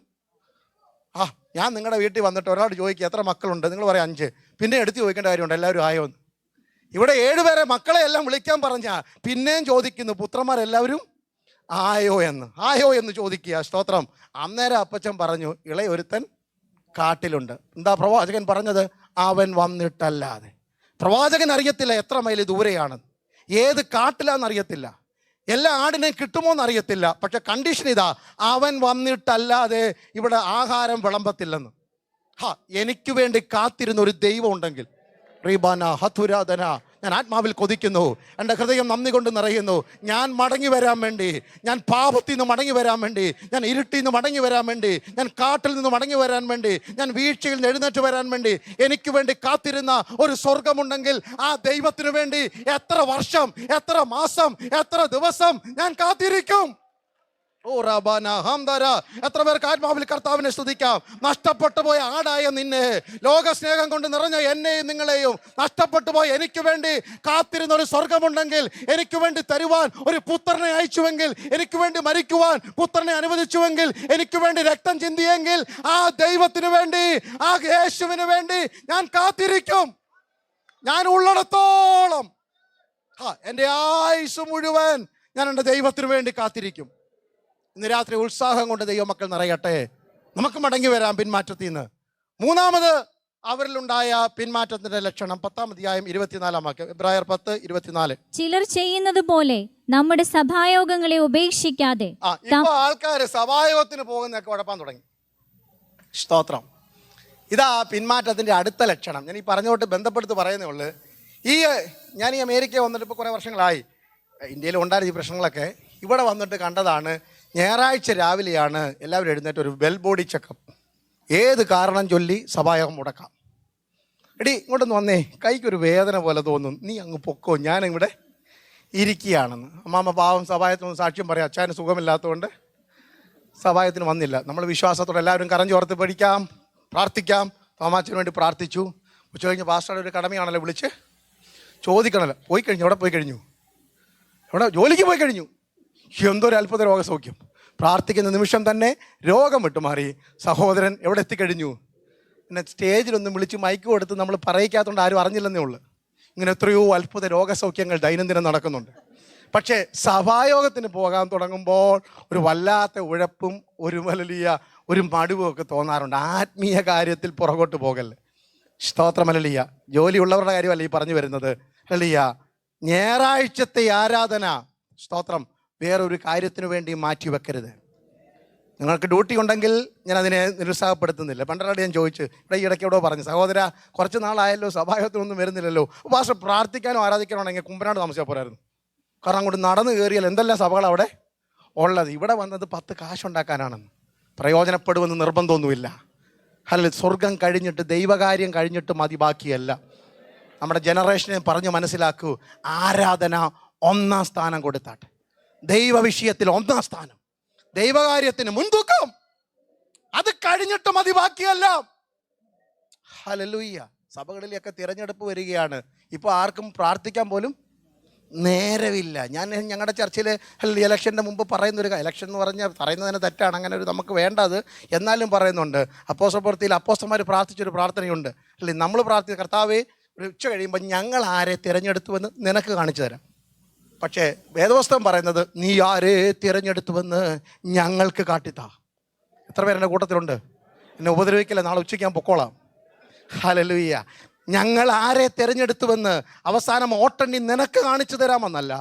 A: ഞാൻ നിങ്ങളുടെ വീട്ടിൽ വന്നിട്ട് ഒരാൾ ചോദിക്കുക എത്ര മക്കളുണ്ട്, നിങ്ങൾ പറയാം 5. പിന്നെ എടുത്ത് ചോദിക്കേണ്ട കാര്യമുണ്ട് എല്ലാവരും ആയോ എന്ന്. ഇവിടെ 7 പേരെ മക്കളെ എല്ലാം വിളിക്കാൻ പറഞ്ഞ പിന്നെയും ചോദിക്കുന്നു പുത്രന്മാരെല്ലാവരും ആയോ എന്ന് ചോദിക്കുക. സ്തോത്രം. അന്നേരം അപ്പച്ചൻ പറഞ്ഞു, ഇളയൊരുത്തൻ കാട്ടിലുണ്ട്. എന്താ പ്രവാചകൻ പറഞ്ഞത്? അവൻ വന്നിട്ടല്ലാതെ. പ്രവാചകൻ അറിയത്തില്ല എത്ര മൈൽ ദൂരെയാണ്, ഏത് കാട്ടിലാണെന്നറിയത്തില്ല, എല്ലാ ആടിനെയും കിട്ടുമോ എന്നറിയത്തില്ല. പക്ഷെ കണ്ടീഷൻ ഇതാ, അവൻ വന്നിട്ടല്ലാതെ ഇവിടെ ആഹാരം വിളമ്പത്തില്ലെന്ന്. എനിക്ക് വേണ്ടി കാത്തിരുന്ന ഒരു ദൈവം ഉണ്ടെങ്കിൽ, റീബാന ഹതുരാധന, ഞാൻ ആത്മാവിൽ കൊതിക്കുന്നു. എൻ്റെ ഹൃദയം നന്ദി കൊണ്ട് നിറയുന്നു. ഞാൻ മടങ്ങി വരാൻ വേണ്ടി, ഞാൻ പാപത്തിൽ നിന്ന് മടങ്ങി വരാൻ വേണ്ടി, ഞാൻ ഇരുട്ടിൽ നിന്ന് മടങ്ങി വരാൻ വേണ്ടി, ഞാൻ കാട്ടിൽ നിന്ന് മടങ്ങി വരാൻ വേണ്ടി, ഞാൻ വീഴ്ചയിൽ നിന്ന് എഴുന്നേറ്റ് വരാൻ വേണ്ടി എനിക്ക് വേണ്ടി കാത്തിരുന്ന ഒരു സ്വർഗമുണ്ടെങ്കിൽ ആ ദൈവത്തിന് വേണ്ടി എത്ര വർഷം, എത്ര മാസം, എത്ര ദിവസം ഞാൻ കാത്തിരിക്കും. ഓ റബാന ഹംദര. എത്ര പേർക്ക് ആത്മാവിൽ കർത്താവിനെ സ്തുതിക്കാം. നഷ്ടപ്പെട്ടു പോയ ആടായ നിന്നെ, ലോകസ്നേഹം കൊണ്ട് നിറഞ്ഞ എന്നെയും നിങ്ങളെയും നഷ്ടപ്പെട്ടു പോയ എനിക്ക് വേണ്ടി കാത്തിരുന്ന ഒരു സ്വർഗമുണ്ടെങ്കിൽ, എനിക്ക് വേണ്ടി തരുവാൻ ഒരു പുത്രനെ അയച്ചുവെങ്കിൽ, എനിക്ക് വേണ്ടി മരിക്കുവാൻ പുത്രനെ അനുവദിച്ചുവെങ്കിൽ, എനിക്ക് വേണ്ടി രക്തം ചിന്തിയെങ്കിൽ, ആ ദൈവത്തിന് വേണ്ടി, ആ യേശുവിന് വേണ്ടി ഞാൻ കാത്തിരിക്കും. ഞാൻ ഉള്ളിടത്തോളം എൻ്റെ ആയുസ് മുഴുവൻ ഞാൻ എൻ്റെ ദൈവത്തിന് വേണ്ടി കാത്തിരിക്കും. ഇന്ന് രാത്രി ഉത്സാഹം കൊണ്ട് ദൈവമക്കൾ നിറയട്ടെ. നമുക്ക് മടങ്ങി വരാം പിന്മാറ്റത്തിൽ നിന്ന്. മൂന്നാമത് അവരിലുണ്ടായ പിന്മാറ്റത്തിന്റെ ലക്ഷണം 10-ാം അധ്യായം 24-ാം വാക്യം, എബ്രായർ 10:24.
B: ചിലർ ചെയ്യുന്നത് പോലെ നമ്മുടെ സഭായോഗങ്ങളെ ഉപേക്ഷിക്കാതെ.
A: ഇപ്പൊ ആൾക്കാർ സഭായോഗത്തിന് പോകുന്നതൊക്കെ ഉഴപ്പാൻ തുടങ്ങി. സ്തോത്രം. ഇതാ പിന്മാറ്റത്തിന്റെ അടുത്ത ലക്ഷണം. ഞാൻ ഈ പറഞ്ഞോട്ട് ബന്ധപ്പെടുത്തി പറയുന്നേ ഉള്ളൂ. ഞാൻ ഈ അമേരിക്ക വന്നിട്ട് ഇപ്പോൾ കുറേ വർഷങ്ങളായി. ഇന്ത്യയിൽ ഉണ്ടായിരുന്ന ഈ പ്രശ്നങ്ങളൊക്കെ ഇവിടെ വന്നിട്ട് കണ്ടതാണ്. ഞായറാഴ്ച രാവിലെയാണ് എല്ലാവരും എഴുന്നേറ്റ് ഒരു വെൽ ബോഡി ചെക്കപ്പ്. ഏത് കാരണം ചൊല്ലി സഭായോഗം മുടക്കാം. എടി ഇങ്ങോട്ടൊന്ന് വന്നേ, കൈക്കൊരു വേദന പോലെ തോന്നുന്നു, നീ അങ്ങ് പൊക്കോ, ഞാനിവിടെ ഇരിക്കുകയാണെന്ന്. അമ്മാമ്മ പാവം സഭായത്തിനൊന്ന് സാക്ഷ്യം പറയാം, അച്ഛന് സുഖമില്ലാത്തതുകൊണ്ട് സഭായത്തിന് വന്നില്ല. നമ്മൾ വിശ്വാസത്തോടെ എല്ലാവരും കരഞ്ഞോർത്ത് പഠിക്കാം, പ്രാർത്ഥിക്കാം. തോമാച്ചന് വേണ്ടി പ്രാർത്ഥിച്ചു. ഉച്ച കഴിഞ്ഞ് പാസ്റ്ററുടെ ഒരു കടമയാണല്ലോ, വിളിച്ച് ചോദിക്കണമല്ലോ. പോയി കഴിഞ്ഞു, എവിടെ പോയി കഴിഞ്ഞു? എവിടെ? ജോലിക്ക് പോയി കഴിഞ്ഞു. എന്തൊരു അത്ഭുത രോഗസൗഖ്യം. പ്രാർത്ഥിക്കുന്ന നിമിഷം തന്നെ രോഗം വിട്ടുമാറി. സഹോദരൻ എവിടെ എത്തിക്കഴിഞ്ഞു? പിന്നെ സ്റ്റേജിലൊന്നും വിളിച്ച് മൈക്ക് കൊടുത്ത് നമ്മൾ പറയിക്കാത്തതുകൊണ്ട് ആരും അറിഞ്ഞില്ലെന്നേ ഉള്ളൂ. ഇങ്ങനെ എത്രയോ അത്ഭുത രോഗസൗഖ്യങ്ങൾ ദൈനംദിനം നടക്കുന്നുണ്ട്. പക്ഷേ സഭായോഗത്തിന് പോകാൻ തുടങ്ങുമ്പോൾ ഒരു വല്ലാത്ത ഉഴപ്പും ഒരു മടുവും ഒക്കെ തോന്നാറുണ്ട്. ആത്മീയ കാര്യത്തിൽ പുറകോട്ട് പോകല്ലേ. സ്തോത്രം. ഹല്ലേലൂയ. ജോലിയുള്ളവരുടെ കാര്യമല്ല ഈ പറഞ്ഞു വരുന്നത്. ഹല്ലേലൂയ. ഞായറാഴ്ചത്തെ ആരാധന, സ്തോത്രം, വേറൊരു കാര്യത്തിന് വേണ്ടി മാറ്റി വെക്കരുത്. നിങ്ങൾക്ക് ഡ്യൂട്ടി ഉണ്ടെങ്കിൽ ഞാൻ അതിനെ നിരുത്സാഹപ്പെടുത്തുന്നില്ല. പണ്ടൊരാട് ഞാൻ ചോദിച്ചു, ഇവിടെ ഈ ഇടയ്ക്ക് എവിടെ പറഞ്ഞു, സഹോദര കുറച്ച് നാളായല്ലോ സഭായോഗത്തിനൊന്നും വരുന്നില്ലല്ലോ, പക്ഷെ പ്രാർത്ഥിക്കാനോ ആരാധിക്കാനോ ഉണ്ടെങ്കിൽ കുമ്പനാട് താമസിച്ചാൽ പോരായിരുന്നു. കാരണം അങ്ങോട്ട് നടന്നു കയറിയാൽ എന്തെല്ലാം സഭകൾ അവിടെ ഉള്ളത്. ഇവിടെ വന്നത് 10 കാശുണ്ടാക്കാനാണെന്ന്. പ്രയോജനപ്പെടുമെന്ന് നിർബന്ധമൊന്നുമില്ല. അല്ല, സ്വർഗം കഴിഞ്ഞിട്ട് ദൈവകാര്യം കഴിഞ്ഞിട്ട് മതി, ബാക്കിയല്ല. നമ്മുടെ ജനറേഷനെ പറഞ്ഞ് മനസ്സിലാക്കൂ. ആരാധന 1-ാം സ്ഥാനം കൊടുത്താട്ടെ. ദൈവ വിഷയത്തിൽ 1-ാം സ്ഥാനം, ദൈവകാര്യത്തിന് മുൻതൂക്കം. അത് കഴിഞ്ഞിട്ട് മതി, ബാക്കിയല്ല. ഹല്ലേലൂയ. സഭകളിലൊക്കെ തിരഞ്ഞെടുപ്പ് വരികയാണ്. ഇപ്പോൾ ആർക്കും പ്രാർത്ഥിക്കാൻ പോലും നേരമില്ല. ഞാൻ ഞങ്ങളുടെ ചർച്ചയിൽ ഇലക്ഷൻ്റെ മുമ്പ് പറയുന്നൊരു ഇലക്ഷൻ എന്ന് പറഞ്ഞാൽ പറയുന്നതിന് തെറ്റാണ്, അങ്ങനെ ഒരു നമുക്ക് വേണ്ടത്, എന്നാലും പറയുന്നുണ്ട്. അപ്പോസ്തലപ്രവൃത്തിയിൽ അപ്പോസ്തലന്മാർ പ്രാർത്ഥിച്ചൊരു പ്രാർത്ഥനയുണ്ട്. അല്ലേ, നമ്മൾ പ്രാർത്ഥിച്ച കർത്താവേ ഒരു ഉച്ച കഴിയുമ്പോൾ ഞങ്ങൾ ആരെ തിരഞ്ഞെടുത്തുവെന്ന് നിനക്ക് കാണിച്ചു തരാം. പക്ഷേ വേദപുസ്തകം പറയുന്നത് നീ ആരെ തിരഞ്ഞെടുത്തുവെന്ന് ഞങ്ങൾക്ക് കാട്ടിത്താ. എത്ര പേരെൻ്റെ കൂട്ടത്തിലുണ്ട്? എന്നെ ഉപദ്രവിക്കില്ല, നാളെ ഉച്ചയ്ക്ക് ഞാൻ പൊക്കോളാം. ഹല്ലേലൂയ. ഞങ്ങൾ ആരെ തിരഞ്ഞെടുത്തുവെന്ന് അവസാനം ഓട്ടണ്ണി നിനക്ക് കാണിച്ചു തരാമെന്നല്ല,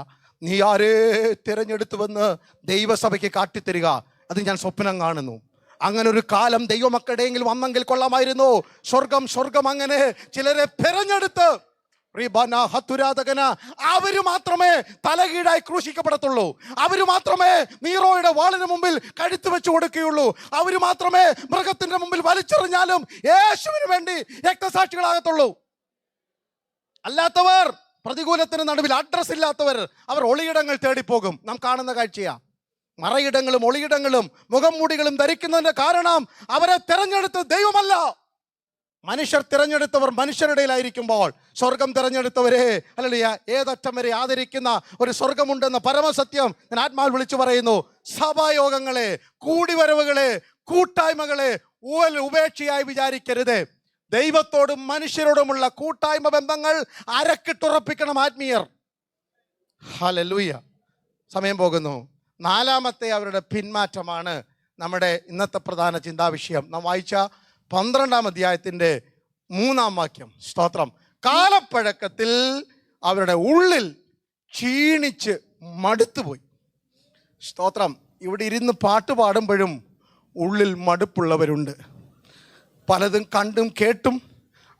A: നീ ആരെ തിരഞ്ഞെടുത്തുവെന്ന് ദൈവസഭയ്ക്ക് കാട്ടിത്തരിക. അത് ഞാൻ സ്വപ്നം കാണുന്നു. അങ്ങനെ ഒരു കാലം ദൈവമക്കളുടെയെങ്കിൽ വന്നെങ്കിൽ കൊള്ളാമായിരുന്നു. സ്വർഗം അങ്ങനെ ചിലരെ തിരഞ്ഞെടുത്ത് അവര് മാത്രമേ തലകീഴായി ക്രൂശിക്കപ്പെടത്തുള്ളൂ. അവര് മാത്രമേ നീറോയുടെ വാളിന് മുമ്പിൽ കഴുത്ത് വെച്ച് കൊടുക്കുകയുള്ളൂ. അവര് മാത്രമേ മൃഗത്തിന്റെ മുമ്പിൽ വലിച്ചെറിഞ്ഞാലും യേശുവിന് വേണ്ടി രക്തസാക്ഷികളാകത്തുള്ളൂ. അല്ലാത്തവർ, പ്രതികൂലത്തിന് നടുവിൽ അഡ്രസ് ഇല്ലാത്തവർ, അവർ ഒളിയിടങ്ങൾ തേടിപ്പോകും. നാം കാണുന്ന കാഴ്ചയാ. മറയിടങ്ങളും ഒളിയിടങ്ങളും മുഖംമൂടികളും ധരിക്കുന്നതിന്റെ കാരണം അവരെ തിരഞ്ഞെടുത്ത് ദൈവമല്ല, മനുഷ്യർ തിരഞ്ഞെടുത്തവർ മനുഷ്യരുടെ ഇടയിലായിരിക്കുമ്പോൾ സ്വർഗം തിരഞ്ഞെടുത്തവരെ ഹല്ലേലൂയ ഏതറ്റം വരെ ആദരിക്കുന്ന ഒരു സ്വർഗമുണ്ടെന്ന പരമസത്യം ഞാൻ ആത്മാവിൽ വിളിച്ചു പറയുന്നു. സഭായോഗങ്ങളെ, കൂടിവരവുകളെ, കൂട്ടായ്മകളെ ഉപേക്ഷയായി വിചാരിക്കരുത്. ദൈവത്തോടും മനുഷ്യരോടുമുള്ള കൂട്ടായ്മ ബന്ധങ്ങൾ അരക്കിട്ടുറപ്പിക്കണം ആത്മീയർ. ഹല്ലേലൂയ. സമയം പോകുന്നു. 4-മത്തെ അവരുടെ പിന്മാറ്റമാണ് നമ്മുടെ ഇന്നത്തെ പ്രധാന ചിന്താവിഷയം. നാം വായിച്ച 12-ാം അധ്യായത്തിൻ്റെ 3-ാം വാക്യം. സ്തോത്രം. കാലപ്പഴക്കത്തിൽ അവരുടെ ഉള്ളിൽ ക്ഷീണിച്ച് മടുത്തുപോയി. സ്തോത്രം. ഇവിടെ ഇരുന്ന് പാട്ട് പാടുമ്പോഴും ഉള്ളിൽ മടുപ്പുള്ളവരുണ്ട്. പലതും കണ്ടും കേട്ടും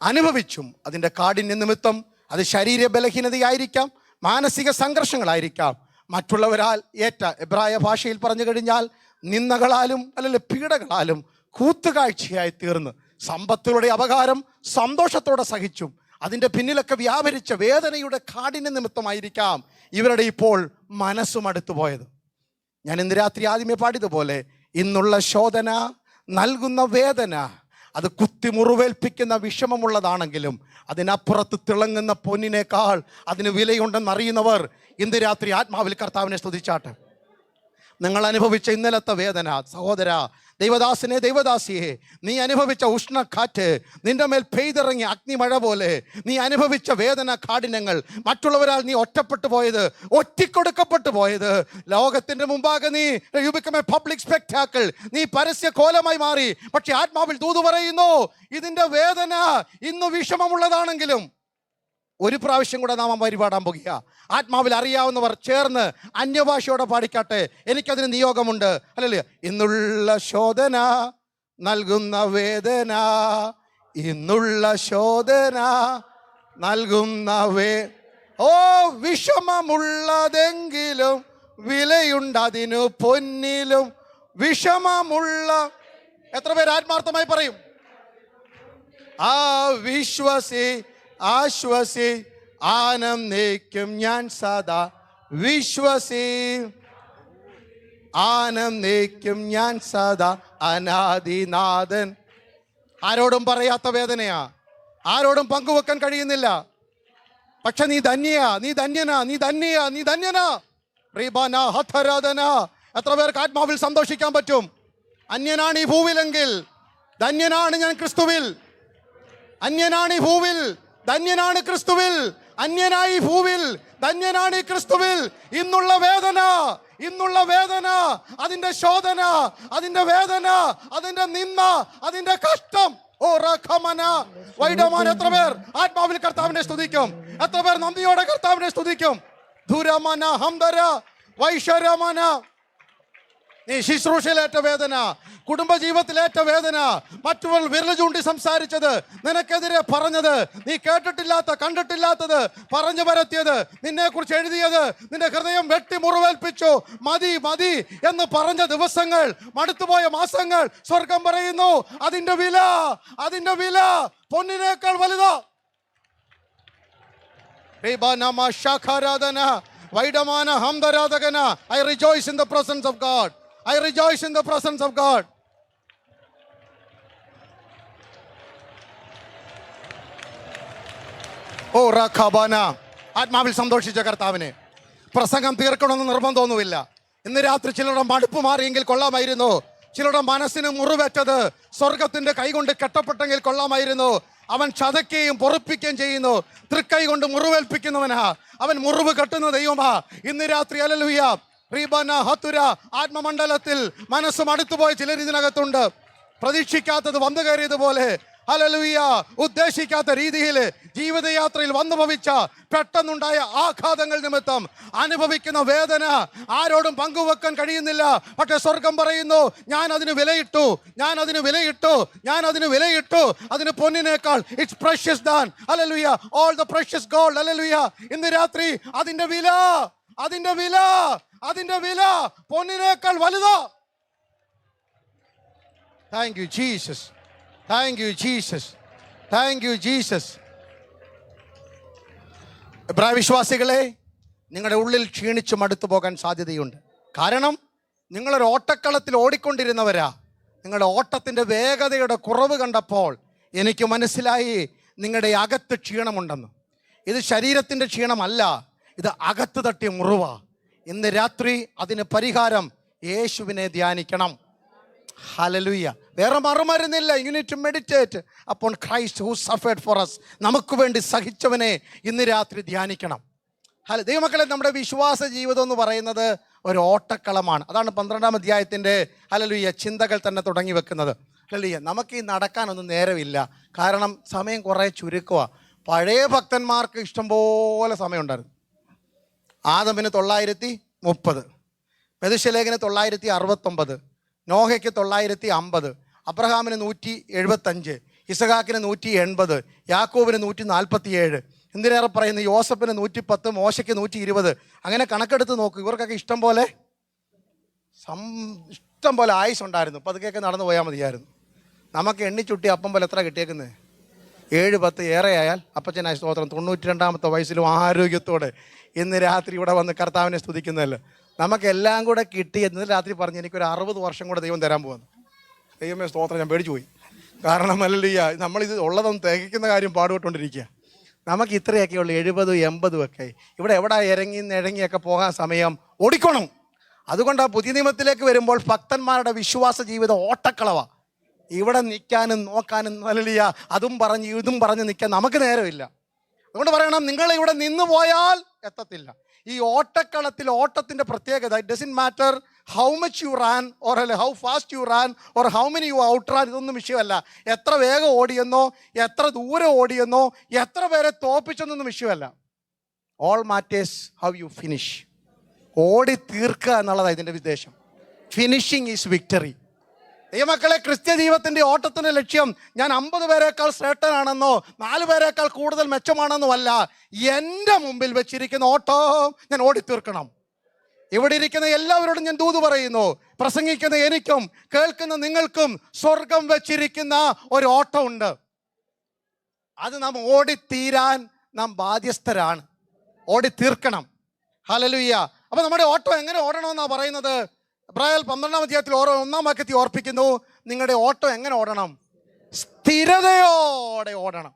A: അനുഭവിച്ചും അതിൻ്റെ കാഠിന്യ നിമിത്തം അത് ശരീര ബലഹീനതയായിരിക്കാം, മാനസിക സംഘർഷങ്ങളായിരിക്കാം, മറ്റുള്ളവരാൽ ഏറ്റ, എബ്രായ ഭാഷയിൽ പറഞ്ഞു കഴിഞ്ഞാൽ നിന്ദകളാലും അല്ലെങ്കിൽ പീഡകളാലും കൂത്തുകാഴ്ചയായി തീർന്ന് സമ്പത്തുകളുടെ അപകാരം സന്തോഷത്തോടെ സഹിച്ചും അതിൻ്റെ പിന്നിലൊക്കെ വ്യാപരിച്ച വേദനയുടെ കാഠിന്യ നിമിത്തമായിരിക്കാം ഇവരുടെ ഇപ്പോൾ മനസ്സുമടുത്തു പോയത്. ഞാൻ ഇന്ന് രാത്രി ആദ്യമേ പാടിയതുപോലെ ഇന്നുള്ള ശോധന നൽകുന്ന വേദന അത് കുത്തി മുറിവേൽപ്പിക്കുന്ന വിഷമമുള്ളതാണെങ്കിലും അതിനപ്പുറത്ത് തിളങ്ങുന്ന പൊന്നിനേക്കാൾ അതിന് വിലയുണ്ടെന്നറിയുന്നവർ ഇന്ന് രാത്രി ആത്മാവിൽ കർത്താവിനെ സ്തുതിച്ചാട്ടെ. നിങ്ങൾ അനുഭവിച്ച ഇന്നലത്തെ വേദന, സഹോദര, ദൈവദാസനെ, ദൈവദാസിയെ, നീ അനുഭവിച്ച ഉഷ്ണക്കാറ്റ്, നിന്റെ മേൽ പെയ്തിറങ്ങിയ അഗ്നിമഴ പോലെ നീ അനുഭവിച്ച വേദന, കാഠിന്യങ്ങൾ, മറ്റുള്ളവരാൽ നീ ഒറ്റപ്പെട്ടു പോയത്, ഒറ്റിക്കൊടുക്കപ്പെട്ടു പോയത്, ലോകത്തിന്റെ മുമ്പാകെ നീ you become A public spectacle, നീ പരസ്യ കോലമായി മാറി. പക്ഷെ ആത്മാവിൽ ദൂത് പറയുന്നു, ഇതിന്റെ വേദന ഇന്ന് വിഷമമുള്ളതാണെങ്കിലും ഒരു പ്രാവശ്യം കൂടെ നാം വഴിപാടാൻ പോകുക. ആത്മാവിൽ അറിയാവുന്നവർ ചേർന്ന് അന്യഭാഷയോടെ പാടിക്കാട്ടെ. എനിക്കതിന് നിയോഗമുണ്ട്. അല്ലല്ലേ? ഇന്നുള്ള ശോധന നൽകുന്ന വേദന, ഇന്നുള്ള ശോധന നൽകുന്ന ഓ വിഷമമുള്ളതെങ്കിലും വിലയുണ്ടതിനു പൊന്നിലും വിഷമമുള്ള. എത്ര പേര് ആത്മാർത്ഥമായി പറയും? ആ വിശ്വസി, ആശ്വസി, ആനന്ദിക്കും ഞാൻ സദാ. വിശ്വസി, ആനന്ദിക്കും ഞാൻ സദാ. അനാദിനാഥൻ. ആരോടും പറയാത്ത വേദനയാ, ആരോടും പങ്കുവെക്കാൻ കഴിയുന്നില്ല. പക്ഷെ നീ ധന്യയാ, നീ ധന്യനാ, നീ ധന്യയാ, നീ ധന്യനാ. റീബാന ഹഥരാധന. എത്ര പേർക്ക് ആത്മാവിൽ സന്തോഷിക്കാൻ പറ്റും? അന്യനാണ് ഈ ഭൂവിലെങ്കിൽ ധന്യനാണ് ഞാൻ ക്രിസ്തുവിൽ. അന്യനാണ് ഈ ഭൂവിൽ, ധന്യനാണ് ക്രിസ്തുവിൽ. അന്യനായി ഭൂവിൽ, ധന്യനാണ് ഈ ക്രിസ്തുവിൽ. ഇന്നുള്ള വേദന, ഇന്നുള്ള വേദന, അതിന്റെ ശോധന, അതിന്റെ വേദന, അതിന്റെ നിന്ന, അതിന്റെ കഷ്ടം. ഓ റഖമന വൈഡമാൻ. എത്ര പേർ ആത്മാവിൽ കർത്താവിനെ സ്തുതിക്കും? എത്ര പേർ നന്ദിയോടെ കർത്താവിനെ സ്തുതിക്കും? ധുരമന ഹംദര വൈശരമന. നീ ശുശ്രൂഷയിലേറ്റ വേദന, കുടുംബജീവിതത്തിലേറ്റ വേദന, മറ്റുള്ളവർ വിരൽ ചൂണ്ടി സംസാരിച്ചത്, നിനക്കെതിരെ പറഞ്ഞത്, നീ കേട്ടിട്ടില്ലാത്ത, കണ്ടിട്ടില്ലാത്തത്, പറഞ്ഞു പരത്തിയത്, നിന്നെ കുറിച്ച് എഴുതിയത്, നിന്റെ ഹൃദയം വെട്ടി മുറിവേൽപ്പിച്ചു, മതി മതി എന്ന് പറഞ്ഞ ദിവസങ്ങൾ, മടുത്തുപോയ മാസങ്ങൾ, സ്വർഗം പറയുന്നു അതിന്റെ വില, അതിന്റെ വില പൊന്നിനേക്കാൾ വലുതാ. വൈഡമാന ഹംദരാധകന. I rejoice in the presence of God. I rejoice in the presence of God. ഓ റഖബാന. ആത്മാവിൽ സന്തോഷിച്ച കർത്താവിനെ. പ്രസംഗം തീർക്കണമെന്ന് നിർബന്ധമൊന്നുമില്ല. ഇന്ന് രാത്രി ചിലരുടെ മടുപ്പ് മാറിയെങ്കിൽ കൊള്ളാമായിരുന്നു. ചിലരുടെ മനസ്സിന് മുറിവേറ്റത് സ്വർഗത്തിന്റെ കൈകൊണ്ട് കെട്ടപ്പെട്ടെങ്കിൽ കൊള്ളാമായിരുന്നു. അവൻ ചതയ്ക്കുകയും പൊറുപ്പിക്കുകയും ചെയ്യുന്നു. തൃക്കൈ കൊണ്ട് മുറിവേൽപ്പിക്കുന്നവനാ അവൻ. മുറിവ് കെട്ടുന്ന ദൈവമാ. ഇന്ന് രാത്രി ഹല്ലേലൂയ റീബാന ഹത്തുര. ആത്മമണ്ഡലത്തിൽ മനസ്സും അടുത്തുപോയ ചിലർ ഇതിനകത്തുണ്ട്. പ്രതീക്ഷിക്കാത്തത് വന്നു കയറിയതുപോലെ, ഹല്ലേലൂയ, ഉദ്ദേശിക്കാത്ത രീതിയിൽ ജീവിതയാത്രയിൽ വന്നു ഭവിച്ച പെട്ടെന്നുണ്ടായ ആഘാതങ്ങൾ നിമിത്തം അനുഭവിക്കുന്ന വേദന ആരോടും പങ്കുവെക്കാൻ കഴിയുന്നില്ല. പക്ഷെ സ്വർഗം പറയുന്നു, ഞാൻ അതിന് വിലയിട്ടു, ഞാൻ അതിന് വിലയിട്ടു, ഞാൻ അതിന് വിലയിട്ടു. അതിന് പൊന്നിനേക്കാൾ it's precious than, hallelujah, all the precious gold, hallelujah. ഇന്ന് രാത്രി അതിന്റെ വില, അതിന്റെ വില, അതിന്റെ വില പൊന്നിനേക്കാൾ വലുതാ. Thank you Jesus, thank you Jesus, thank you Jesus. വിശ്വാസികളെ, നിങ്ങളുടെ ഉള്ളിൽ ക്ഷീണിച്ച് മടുത്തു പോകാൻ സാധ്യതയുണ്ട്. കാരണം നിങ്ങളൊരു ഓട്ടക്കളത്തിൽ ഓടിക്കൊണ്ടിരുന്നവരാ. നിങ്ങളുടെ ഓട്ടത്തിൻ്റെ വേഗതയുടെ കുറവ് കണ്ടപ്പോൾ എനിക്ക് മനസ്സിലായി നിങ്ങളുടെ അകത്ത് ക്ഷീണമുണ്ടെന്ന്. ഇത് ശരീരത്തിൻ്റെ ക്ഷീണമല്ല, ഇത് അകത്ത് തട്ടിയ മുറിവാ. ഇന്ന് രാത്രി അതിന് പരിഹാരം യേശുവിനെ ധ്യാനിക്കണം. ഹല്ലേലൂയ. വേറെ മറുമരുന്നില്ല. You need to meditate upon Christ who suffered for us. നമുക്ക് വേണ്ടി സഹിച്ചവനെ ഇന്ന് രാത്രി ധ്യാനിക്കണം. ദൈവമക്കളെ, നമ്മുടെ വിശ്വാസ ജീവിതം എന്ന് പറയുന്നത് ഒരു ഓട്ടക്കളമാണ്. അതാണ് 12-ാം അധ്യായത്തിൻ്റെ ഹല്ലേലൂയ ചിന്തകൾ തന്നെ തുടങ്ങി വെക്കുന്നത്. ഹല്ലേലൂയ. നമുക്ക് ഈ നടക്കാനൊന്നും നേരമില്ല. കാരണം സമയം കുറേ ചുരുക്കമാണ്. പഴയ ഭക്തന്മാർക്ക് ഇഷ്ടംപോലെ സമയമുണ്ടായിരുന്നു. ആദമിന് 930, മെഥുശലേഖന് 969, നോഹയ്ക്ക് 950, അബ്രഹാമിന് 175, ഇസഹാക്കിന് 180, യാക്കോബിന് 147, എന്തിനേറെ പറയുന്നു യോസഫിന് 110, മോശയ്ക്ക് 120. അങ്ങനെ കണക്കെടുത്ത് നോക്കൂ. ഇവർക്കൊക്കെ ഇഷ്ടം പോലെ ആയുസ് ഉണ്ടായിരുന്നു. പതുക്കെയൊക്കെ നടന്നു പോയാൽ മതിയായിരുന്നു. നമുക്ക് എണ്ണിച്ചുട്ടി അപ്പം പോലെ എത്ര കിട്ടിയേക്കുന്നത്? 7-10 ഏറെ ആയാൽ അപ്പച്ചനായ സ്തോത്രം. 92-ാമത്തെ വയസ്സിലും ആരോഗ്യത്തോടെ ഇന്ന് രാത്രി ഇവിടെ വന്ന് കർത്താവിനെ സ്തുതിക്കുന്നതല്ലോ. നമുക്കെല്ലാം കൂടെ കിട്ടി. ഇന്ന് രാത്രി പറഞ്ഞ് എനിക്കൊരു 60 വർഷം കൂടെ ദൈവം തരാൻ പോകുന്നു. ദൈവമേ സ്തോത്രം. ഞാൻ പേടിച്ചു പോയി. കാരണം അല്ലല്ല, നമ്മളിത് ഉള്ളതൊന്നും തികയ്ക്കുന്ന കാര്യം പാടുപെട്ടുകൊണ്ടിരിക്കുക. നമുക്ക് ഇത്രയൊക്കെ ഉള്ളു, 70-80 ഒക്കെ. ഇവിടെ എവിടെ ഇറങ്ങിയൊക്കെ പോകാൻ സമയം? ഓടിക്കണം. അതുകൊണ്ട് ആ പുതിയ നിയമത്തിലേക്ക് വരുമ്പോൾ ഭക്തന്മാരുടെ വിശ്വാസ ജീവിതം ഓട്ടക്കളവാ. ഇവിടെ നിൽക്കാനും നോക്കാനും ഹല്ലേലൂയ അതും പറഞ്ഞ് ഇതും പറഞ്ഞ് നിൽക്കാൻ നമുക്ക് നേരമില്ല. അതുകൊണ്ട് പറയണം, നിങ്ങൾ ഇവിടെ നിന്ന് പോയാൽ എത്തത്തില്ല. ഈ ഓട്ടക്കളത്തിൽ ഓട്ടത്തിൻ്റെ പ്രത്യേകത, it doesn't matter how much you ran or അല്ലെ how fast you ran or how many you outran, ഇതൊന്നും വിഷയമല്ല. എത്ര വേഗം ഓടിയെന്നോ എത്ര ദൂരം ഓടിയെന്നോ എത്ര പേരെ തോപ്പിച്ചെന്നൊന്നും വിഷയമല്ല. All matters how you finish. ഓടി തീർക്കുക എന്നുള്ളതാണ് ഇതിൻ്റെ ഉദ്ദേശം. Finishing is victory. ദൈവമക്കളെ, ക്രിസ്ത്യ ജീവിതത്തിൻ്റെ ഓട്ടത്തിൻ്റെ ലക്ഷ്യം ഞാൻ 50 പേരെക്കാൾ ശ്രേഷ്ഠനാണെന്നോ 4 പേരെക്കാൾ കൂടുതൽ മെച്ചമാണെന്നോ അല്ല. എൻ്റെ മുമ്പിൽ വെച്ചിരിക്കുന്ന ഓട്ടം ഞാൻ ഓടിത്തീർക്കണം. ഇവിടെ ഇരിക്കുന്ന എല്ലാവരോടും ഞാൻ ദൂത് പറയുന്നു. പ്രസംഗിക്കുന്ന എനിക്കും കേൾക്കുന്ന നിങ്ങൾക്കും സ്വർഗം വെച്ചിരിക്കുന്ന ഒരു ഓട്ടമുണ്ട്. അത് നാം ഓടിത്തീരാൻ നാം ബാധ്യസ്ഥരാണ്. ഓടിത്തീർക്കണം. ഹല്ലേലൂയ. അപ്പൊ നമ്മുടെ ഓട്ടം എങ്ങനെ ഓടണമെന്നാണ് പറയുന്നത്? എബ്രായർ 12-ാം അധ്യായത്തിൽ 1-ാം വാക്യത്തിൽ ഓർപ്പിക്കുന്നു, നിങ്ങളുടെ ഓട്ടം എങ്ങനെ ഓടണം? സ്ഥിരതയോടെ ഓടണം.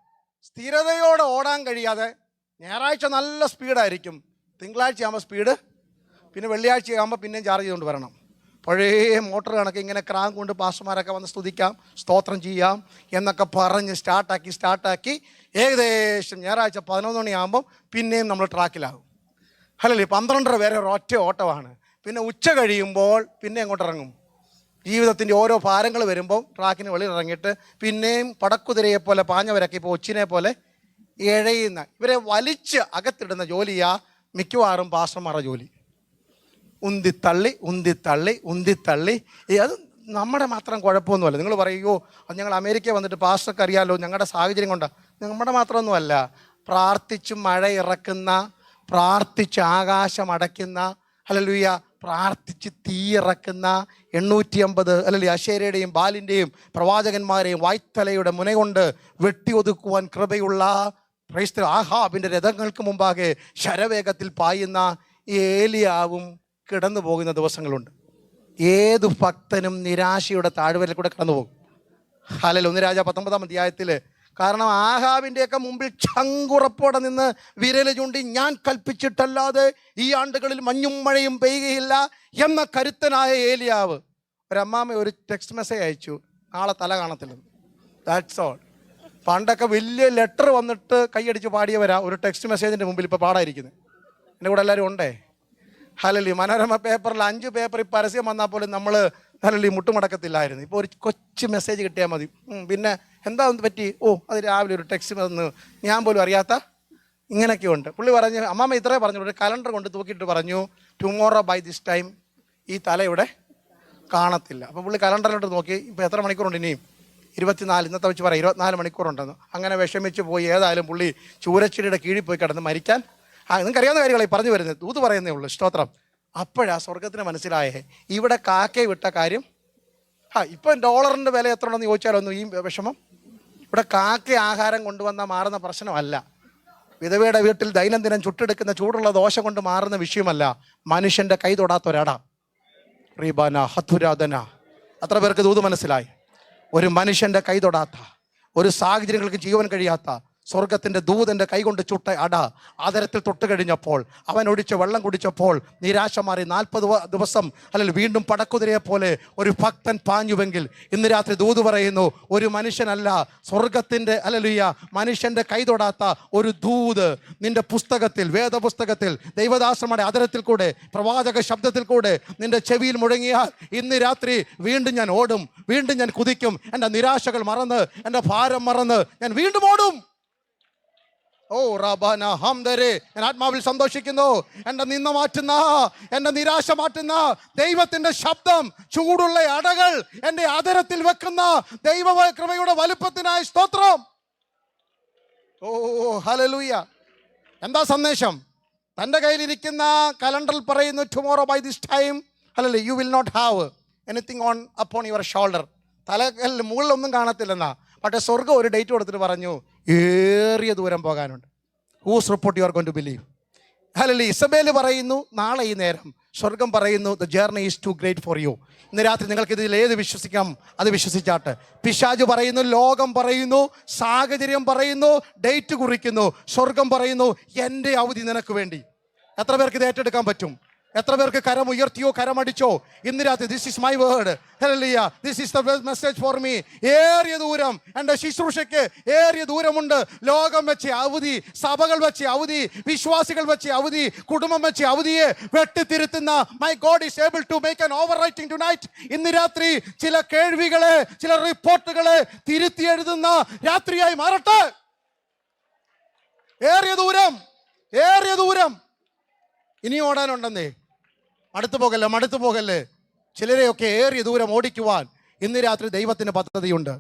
A: സ്ഥിരതയോടെ ഓടാൻ കഴിയാതെ, ഞായറാഴ്ച നല്ല സ്പീഡായിരിക്കും, തിങ്കളാഴ്ച ആകുമ്പോൾ സ്പീഡ്, പിന്നെ വെള്ളിയാഴ്ച ആകുമ്പോൾ പിന്നെയും ചാർജ് ചെയ്തുകൊണ്ട് വരണം. പഴയ മോട്ടർ കണക്ക് ഇങ്ങനെ ക്രാങ്ക് കൊണ്ട് പാസ്റ്റർമാരൊക്കെ വന്ന് സ്തുതിക്കാം, സ്തോത്രം ചെയ്യാം എന്നൊക്കെ പറഞ്ഞ് സ്റ്റാർട്ടാക്കി ഏകദേശം ഞായറാഴ്ച 11 മണിയാകുമ്പം പിന്നെയും നമ്മൾ ട്രാക്കിലാകും. അല്ലല്ലേ, 12:30 വരെ ഒരൊറ്റ ഓട്ടമാണ്. പിന്നെ ഉച്ച കഴിയുമ്പോൾ പിന്നെ എങ്ങോട്ട് ഇറങ്ങും? ജീവിതത്തിൻ്റെ ഓരോ ഭാരങ്ങൾ വരുമ്പോൾ ട്രാക്കിന് വെളിയിൽ ഇറങ്ങിയിട്ട് പിന്നെയും പടക്കുതിരയെപ്പോലെ പാഞ്ഞവരൊക്കെ ഇപ്പോൾ ഒച്ചിനെ പോലെ ഇഴയുന്ന, ഇവരെ വലിച്ച് അകത്തിടുന്ന ജോലിയാ മിക്കവാറും പാസ്റ്റർമാരുടെ ജോലി. ഉന്തിത്തള്ളി. അത് നമ്മുടെ മാത്രം കുഴപ്പമൊന്നുമല്ല. നിങ്ങൾ പറയുമോ അത് ഞങ്ങൾ അമേരിക്ക വന്നിട്ട് പാസ്റ്റർക്ക് അറിയാമല്ലോ ഞങ്ങളുടെ സാഹചര്യം കൊണ്ടാണ്. നമ്മുടെ മാത്രമൊന്നുമല്ല. പ്രാർത്ഥിച്ച് മഴ ഇറക്കുന്ന, പ്രാർത്ഥിച്ച് ആകാശം അടയ്ക്കുന്ന, ഹല്ലേലൂയ, പ്രാർത്ഥിച്ച് തീ ഇറക്കുന്ന 850 അല്ലെങ്കിൽ അശേരയുടെയും ബാലിൻ്റെയും പ്രവാചകന്മാരെയും വായ്ത്തലയുടെ മുന കൊണ്ട് വെട്ടി ഒതുക്കുവാൻ കൃപയുള്ള ആഹാബിൻ്റെ രഥങ്ങൾക്ക് മുമ്പാകെ ശരവേഗത്തിൽ പായുന്ന ഏലിയാവും കിടന്നു പോകുന്ന ദിവസങ്ങളുണ്ട്. ഏതു ഭക്തനും നിരാശയുടെ താഴ്വരയിൽ കൂടെ കടന്നു പോകും. ഹല്ലേലൂയ. 1 രാജാ 19-ാം അധ്യായത്തിൽ, കാരണം ആഹാബിൻ്റെയൊക്കെ മുമ്പിൽ ചങ്കുറപ്പോടെ നിന്ന് വിരൽ ചൂണ്ടി ഞാൻ കൽപ്പിച്ചിട്ടല്ലാതെ ഈ ആണ്ടുകളിൽ മഞ്ഞും മഴയും പെയ്യുകയില്ല എന്ന കരുത്തനായ ഏലിയാവ് ഒരമ്മാമ്മ ഒരു ടെക്സ്റ്റ് മെസ്സേജ് അയച്ചു, നാളെ തല കാണത്തില്ലെന്ന്. That's all. പണ്ടൊക്കെ വലിയ ലെറ്റർ വന്നിട്ട് കൈയടിച്ച് പാടിയവരാ ഒരു ടെക്സ്റ്റ് മെസ്സേജിൻ്റെ മുമ്പിൽ ഇപ്പോൾ പാടായിരിക്കുന്നത്. എൻ്റെ കൂടെ എല്ലാവരും ഉണ്ടേ. ഹല്ലേലൂയ. മനോരമ പേപ്പറിൽ 5 പേപ്പറിൽ പരസ്യം വന്നാൽ പോലും നമ്മൾ ഹല്ലേലൂയ മുട്ടുമടക്കത്തില്ലായിരുന്നു. ഇപ്പോൾ ഒരു കൊച്ചു മെസ്സേജ് കിട്ടിയാൽ മതി. പിന്നെ എന്താ പറ്റി? അത് രാവിലെ ഒരു ടെക്സ്റ്റ് വന്ന് ഞാൻ പോലും അറിയാത്ത ഇങ്ങനെയൊക്കെ ഉണ്ട്. പുള്ളി പറഞ്ഞു, അമ്മാമ്മ ഇത്രേ പറഞ്ഞു, ഒരു കലണ്ടർ കൊണ്ട് തൂക്കിയിട്ട് പറഞ്ഞു, ടുമോറോ ബൈ ദിസ് ടൈം ഈ തല ഇവിടെ കാണത്തില്ല. അപ്പോൾ പുള്ളി കലണ്ടറിലോട്ട് നോക്കി, ഇപ്പോൾ എത്ര മണിക്കൂറുണ്ട്? ഇനിയും 24, ഇന്നത്തെ വെച്ച് പറയാം 24 മണിക്കൂറുണ്ടെന്ന്. അങ്ങനെ വിഷമിച്ച് പോയി. ഏതായാലും പുള്ളി ചൂരച്ചിടിയുടെ കീഴിൽ പോയി കിടന്ന് മരിക്കാൻ. നിങ്ങൾക്കറിയാവുന്ന കാര്യങ്ങളായി പറഞ്ഞു വരുന്നത്, ദൂത് പറയുന്നേ ഉള്ളൂ. സ്തോത്രം. അപ്പോഴാ സ്വർഗത്തിന് മനസ്സിലായേ ഇവിടെ കാക്കയെ വിട്ട കാര്യം. ഇപ്പം ഡോളറിൻ്റെ വില എത്ര ഉണ്ടെന്ന് ചോദിച്ചാലൊന്നും ഈ വിഷമം. ഇവിടെ കാക്ക ആഹാരം കൊണ്ടുവന്നാൽ മാറുന്ന പ്രശ്നമല്ല. വിധവയുടെ വീട്ടിൽ ദൈനംദിനം ചുട്ടെടുക്കുന്ന ചൂടുള്ള ദോശ കൊണ്ട് മാറുന്ന വിഷയമല്ല. മനുഷ്യൻ്റെ കൈ തൊടാത്തൊരട റീബാന ഹത്തുരാധന. അത്ര പേർക്ക് ദൂത് മനസ്സിലായി? ഒരു മനുഷ്യൻ്റെ കൈ തൊടാത്ത, ഒരു സാഹചര്യങ്ങൾക്ക് ജീവൻ കഴിയാത്ത സ്വർഗത്തിൻ്റെ ദൂതൻ്റെ കൈകൊണ്ട് ചുട്ട അട ആദരത്തിൽ തൊട്ട് കഴിഞ്ഞപ്പോൾ, അവൻ ഒഴിച്ച് വെള്ളം കുടിച്ചപ്പോൾ നിരാശ മാറി 40 ദിവസം അല്ലെങ്കിൽ വീണ്ടും പടക്കുതിരയെ പോലെ ഒരു ഭക്തൻ പാഞ്ഞുവെങ്കിൽ, ഇന്ന് രാത്രി ദൂത് പറയുന്നു, ഒരു മനുഷ്യനല്ല, സ്വർഗത്തിൻ്റെ ഹല്ലേലൂയ മനുഷ്യൻ്റെ കൈ തൊടാത്ത ഒരു ദൂത് നിന്റെ പുസ്തകത്തിൽ, വേദപുസ്തകത്തിൽ, ദൈവദാസന്മാരുടെ ആദരത്തിൽ കൂടെ, പ്രവാചക ശബ്ദത്തിൽ കൂടെ നിന്റെ ചെവിയിൽ മുഴങ്ങിയാൽ ഇന്ന് രാത്രി വീണ്ടും ഞാൻ ഓടും, വീണ്ടും ഞാൻ കുതിക്കും. എൻ്റെ നിരാശകൾ മറന്ന്, എൻ്റെ ഭാരം മറന്ന് ഞാൻ വീണ്ടും ഓടും. റബാന ഹംദരെ, ഞാൻ ആത്മാവിൽ സന്തോഷിക്കുന്നു. എൻ്റെ നിന്ന മാറ്റുന്ന, എൻ്റെ നിരാശ മാറ്റുന്ന ദൈവത്തിൻ്റെ ശബ്ദം, ചൂടുള്ള അടകൾ എൻ്റെ ആദരത്തിൽ വെക്കുന്ന ദൈവമായ കൃപയുടെ വലുപ്പത്തിനായി സ്തോത്രം. ഹല്ലേലൂയ. എന്താ സന്ദേശം? തൻ്റെ കയ്യിലിരിക്കുന്ന കലണ്ടറിൽ പറയുന്നു, tomorrow by this time hallelujah you will not have anything on upon your shoulder. മുകളിലൊന്നും കാണത്തില്ലെന്നാ. പക്ഷേ സ്വർഗം ഒരു ഡേറ്റ് കൊടുത്തിട്ട് പറഞ്ഞു, ഏറിയ ദൂരം പോകാനുണ്ട്. Whose report you are going to believe. Hallelujah. Jezebel പറയുന്നു, നാളെ ഈ നേരം. സ്വർഗം പറയുന്നു, the journey is too great for you. ഇന്ന് രാത്രി നിങ്ങൾക്ക് ഇതിൽ ഏത് വിശ്വസിക്കാം അത് വിശ്വസിച്ചാട്ട്. പിശാച് പറയുന്നു, ലോകം പറയുന്നു, സാഹചര്യം പറയുന്നു, ഡേറ്റ് കുറിക്കുന്നു. സ്വർഗം പറയുന്നു, എൻ്റെ അവധി നിനക്ക് വേണ്ടി. എത്ര പേർക്ക് ഇത് ഏറ്റെടുക്കാൻ പറ്റും? എത്ര പേർക്ക് കരം ഉയർത്തിയോ കരമടിച്ചോ ഇന്ന് രാത്രി this is my word, hallelujah, this is the message for me. ഏറിയ ദൂരം എൻ്റെ ശുശ്രൂഷയ്ക്ക് ഏറിയ ദൂരമുണ്ട്. ലോകം വെച്ച് അവധി, സഭകൾ വെച്ച് അവധി, വിശ്വാസികൾ വെച്ച് അവധി, കുടുംബം വെച്ച് അവധിയെ വെട്ടിത്തിരുത്തുന്ന my God is able to make an overwriting tonight. ഇന്ന് രാത്രി ചില കേൾവികളെ, ചില റിപ്പോർട്ടുകളെ തിരുത്തി എഴുതുന്ന രാത്രിയായി മാറട്ടെ. ഏറിയ ദൂരം, ഏറിയ ദൂരം ഇനി ഓടാനുണ്ടെന്നേ. മടുത്തു പോകല്ലേ. ചിലരെയൊക്കെ ഏറിയ ദൂരം ഓടിക്കുവാൻ ഇന്ന് രാത്രി ദൈവത്തിന് പദ്ധതിയുണ്ട്.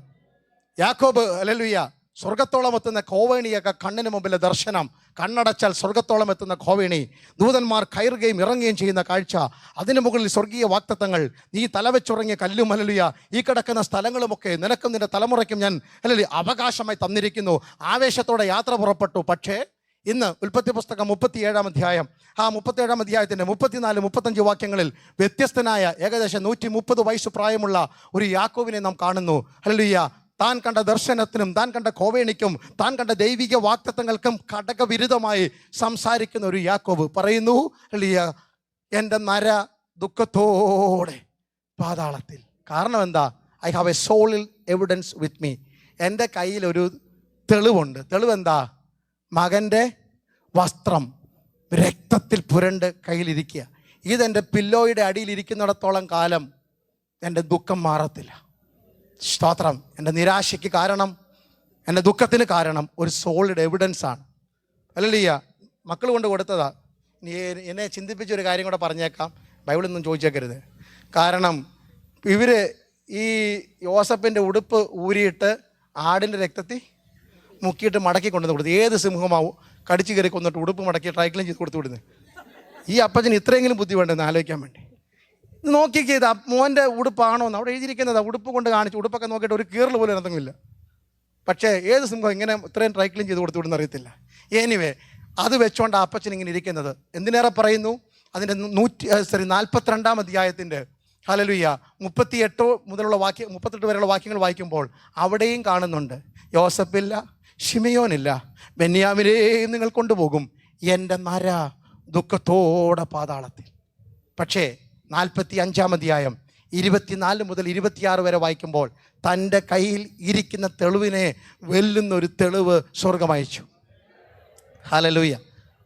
A: യാക്കോബ് ഹല്ലേലൂയ സ്വർഗത്തോളം എത്തുന്ന കോവേണിയൊക്കെ കണ്ണിന് മുമ്പിലെ ദർശനം. കണ്ണടച്ചാൽ സ്വർഗത്തോളം എത്തുന്ന കോവേണി, ദൂതന്മാർ കയറുകയും ഇറങ്ങുകയും ചെയ്യുന്ന കാഴ്ച, അതിന് മുകളിൽ സ്വർഗീയ വാക്തത്വങ്ങൾ. നീ തലവെച്ചുറങ്ങിയ കല്ലും ഹല്ലേലൂയ ഈ കിടക്കുന്ന സ്ഥലങ്ങളുമൊക്കെ നിനക്കും നിന്റെ തലമുറയ്ക്കും ഞാൻ ഹല്ലേലൂയ അവകാശമായി തന്നിരിക്കുന്നു. ആവേശത്തോടെ യാത്ര പുറപ്പെട്ടു. പക്ഷേ ഇന്ന് ഉൽപ്പത്തി പുസ്തകം 37 അധ്യായം, ആ 37 അധ്യായത്തിൻ്റെ 34, 35 വാക്യങ്ങളിൽ വ്യത്യസ്തനായ ഏകദേശം 130 വയസ്സ് പ്രായമുള്ള ഒരു യാക്കോബിനെ നാം കാണുന്നു. ഹല്ലേലൂയ താൻ കണ്ട ദർശനത്തിനും താൻ കണ്ട കോവേണിക്കും താൻ കണ്ട ദൈവിക വാക്തത്വങ്ങൾക്കും ഘടകവിരുദ്ധമായി സംസാരിക്കുന്ന ഒരു യാക്കോബ് പറയുന്നു, ഹല്ലേലൂയ എൻ്റെ നര ദുഃഖത്തോടെ പാതാളത്തിൽ. കാരണം എന്താ? I have a solid evidence with me. എൻ്റെ കയ്യിൽ ഒരു തെളിവുണ്ട്. തെളിവെന്താ? മകൻ്റെ വസ്ത്രം രക്തത്തിൽ പുരണ്ട് കയ്യിലിരിക്കുക. ഇതെൻ്റെ പില്ലോയുടെ അടിയിലിരിക്കുന്നിടത്തോളം കാലം എൻ്റെ ദുഃഖം മാറത്തില്ല. സ്തോത്രം. എൻ്റെ നിരാശയ്ക്ക് കാരണം, എൻ്റെ ദുഃഖത്തിന് കാരണം ഒരു സോളിഡ് എവിഡൻസ് ആണ്. ഹല്ലേലൂയ. മക്കൾ കൊണ്ട് കൊടുത്തതാ. എന്നെ ചിന്തിപ്പിച്ചൊരു കാര്യം കൂടെ പറഞ്ഞേക്കാം, ബൈബിളൊന്നും ചോദിച്ചേക്കരുത്. കാരണം ഇവർ ഈ യോസഫിൻ്റെ ഉടുപ്പ് ഊരിയിട്ട് ആടിൻ്റെ രക്തത്തിൽ മുക്കിയിട്ട് മടക്കി കൊണ്ടുവന്ന് കൊടുത്തു. ഏത് സിംഹമാവും കടിച്ചു കയറി കൊന്നിട്ട് ഉടുപ്പ് മടക്കി ട്രൈക്ലിൻ ചെയ്ത് കൊടുത്തു വിടുന്നത്? ഈ അപ്പച്ചന് ഇത്രയെങ്കിലും ബുദ്ധി വേണ്ടെന്ന് ആലോചിക്കാൻ വേണ്ടി. ഇത് നോക്കിയത് മോൻ്റെ ഉടുപ്പാണോ എന്ന് അവിടെ എഴുതിയിരിക്കുന്നത്. ഉടുപ്പ് കൊണ്ട് കാണിച്ചു, ഉടുപ്പൊക്കെ നോക്കിയിട്ട് ഒരു കീറൽ പോലും എന്തെങ്കിലുമില്ല. പക്ഷേ ഏത് സിംഹം ഇങ്ങനെ ഇത്രയും ട്രൈക്ലിൻ ചെയ്ത് കൊടുത്തു വിടുന്ന അറിയത്തില്ല. എനിവേ അത് വെച്ചോണ്ട് ആ അപ്പച്ചൻ ഇങ്ങനെ ഇരിക്കുന്നത്. എന്തിനേറെ പറയുന്നു, അതിൻ്റെ 42 അധ്യായത്തിൻ്റെ ഹല്ലേലൂയ 38 മുതലുള്ള 38 വരെയുള്ള വാക്യങ്ങൾ വായിക്കുമ്പോൾ അവിടെയും കാണുന്നുണ്ട്, യോസഫില്ല, ശിമയോനില്ല, ബെന്യാമിനെയും നിങ്ങൾ കൊണ്ടുപോകും, എൻ്റെ നര ദുഃഖത്തോടെ പാതാളത്തിൽ. പക്ഷേ 45 അധ്യായം 24 മുതൽ 26 വരെ വായിക്കുമ്പോൾ തൻ്റെ കയ്യിൽ ഇരിക്കുന്ന തെളിവിനെ വെല്ലുന്നൊരു തെളിവ് സ്വർഗം അയച്ചു. ഹല്ലേലൂയ.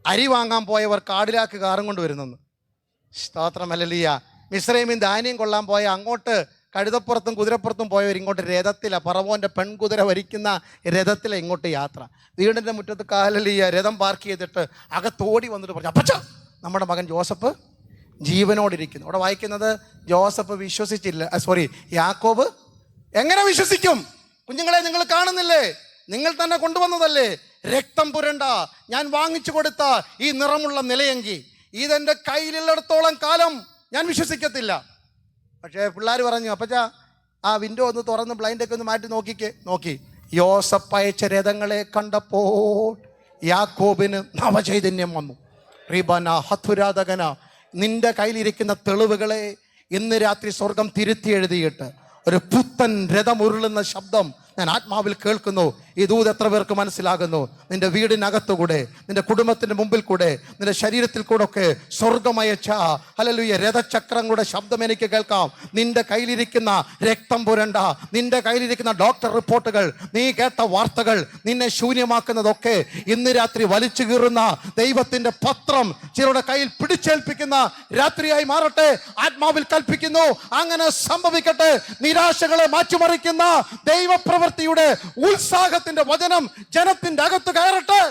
A: അരി വാങ്ങാൻ പോയവർ കാടിലാക്ക് കാറും കൊണ്ട് വരുന്നെന്ന്. സ്തോത്രം. ഹല്ലേലൂയ. മിസ്രൈമിൽ ധാന്യം കൊള്ളാൻ പോയ അങ്ങോട്ട് കഴുതപ്പുറത്തും കുതിരപ്പുറത്തും പോയവർ ഇങ്ങോട്ട് രഥത്തിലാണ്, പറവോൻ്റെ പെൺകുതിര വരിക്കുന്ന രഥത്തിലാണ് ഇങ്ങോട്ട് യാത്ര. വീടിൻ്റെ മുറ്റത്ത് ഹല്ലേലൂയ രഥം പാർക്ക് ചെയ്തിട്ട് അകത്തോടി വന്നിട്ട് പറഞ്ഞു, അപ്പച്ച നമ്മുടെ മകൻ ജോസഫ് ജീവനോടിരിക്കുന്നു. അവിടെ വായിക്കുന്നത് ജോസഫ് വിശ്വസിച്ചില്ല, യാക്കോബ് എങ്ങനെ വിശ്വസിക്കും? കുഞ്ഞുങ്ങളെ നിങ്ങൾ കാണുന്നില്ലേ, നിങ്ങൾ തന്നെ കൊണ്ടുവന്നതല്ലേ, രക്തം പുരണ്ട ഞാൻ വാങ്ങിച്ചു കൊടുത്ത ഈ നിറമുള്ള നിലയെങ്കിൽ ഇതെൻ്റെ കയ്യിലുള്ളിടത്തോളം കാലം ഞാൻ വിശ്വസിക്കത്തില്ല. പക്ഷേ പിള്ളേർ പറഞ്ഞു, അപ്പച്ചാ ആ വിൻഡോ ഒന്ന് തുറന്ന് ബ്ലൈൻഡൊക്കെ ഒന്ന് മാറ്റി നോക്കി. യോസഫ് അയച്ച രഥങ്ങളെ കണ്ടപ്പോൾ യാക്കോബിന് നവചൈതന്യം വന്നു. റിബന ഹത്തുരാധകന, നിന്റെ കയ്യിലിരിക്കുന്ന തെളിവുകളെ ഇന്ന് രാത്രി സ്വർഗം തിരുത്തി എഴുതിയിട്ട് ഒരു പുത്തൻ രഥമുരുളുന്ന ശബ്ദം ഞാൻ ആത്മാവിൽ കേൾക്കുന്നു. ഈ ദൂത് എത്ര പേർക്ക് മനസ്സിലാകുന്നു? നിന്റെ വീടിനകത്തുകൂടെ, നിന്റെ കുടുംബത്തിന്റെ മുമ്പിൽ കൂടെ, നിന്റെ ശരീരത്തിൽ കൂടെ ഒക്കെ സ്വർഗമയച്ച ഹല്ലേലൂയ രഥചക്രങ്ങളുടെ ശബ്ദം എനിക്ക് കേൾക്കാം. നിന്റെ കയ്യിലിരിക്കുന്ന രക്തം പുരണ്ട, നിന്റെ കയ്യിലിരിക്കുന്ന ഡോക്ടർ റിപ്പോർട്ടുകൾ, നീ കേട്ട വാർത്തകൾ, നിന്നെ ശൂന്യമാക്കുന്നതൊക്കെ ഇന്ന് രാത്രി വലിച്ചു കീറുന്ന ദൈവത്തിന്റെ പത്രം ചിലരുടെ കയ്യിൽ പിടിച്ചേൽപ്പിക്കുന്ന രാത്രിയായി മാറട്ടെ. ആത്മാവിൽ കൽപ്പിക്കുന്നു, അങ്ങനെ സംഭവിക്കട്ടെ. നിരാശകളെ മാറ്റിമറിക്കുന്ന ദൈവപ്രവൃത്തിയുടെ ഉത്സാഹത്തിന്റെ വചനം ജനത്തിന്റെ അകത്ത് കയറട്ടെ.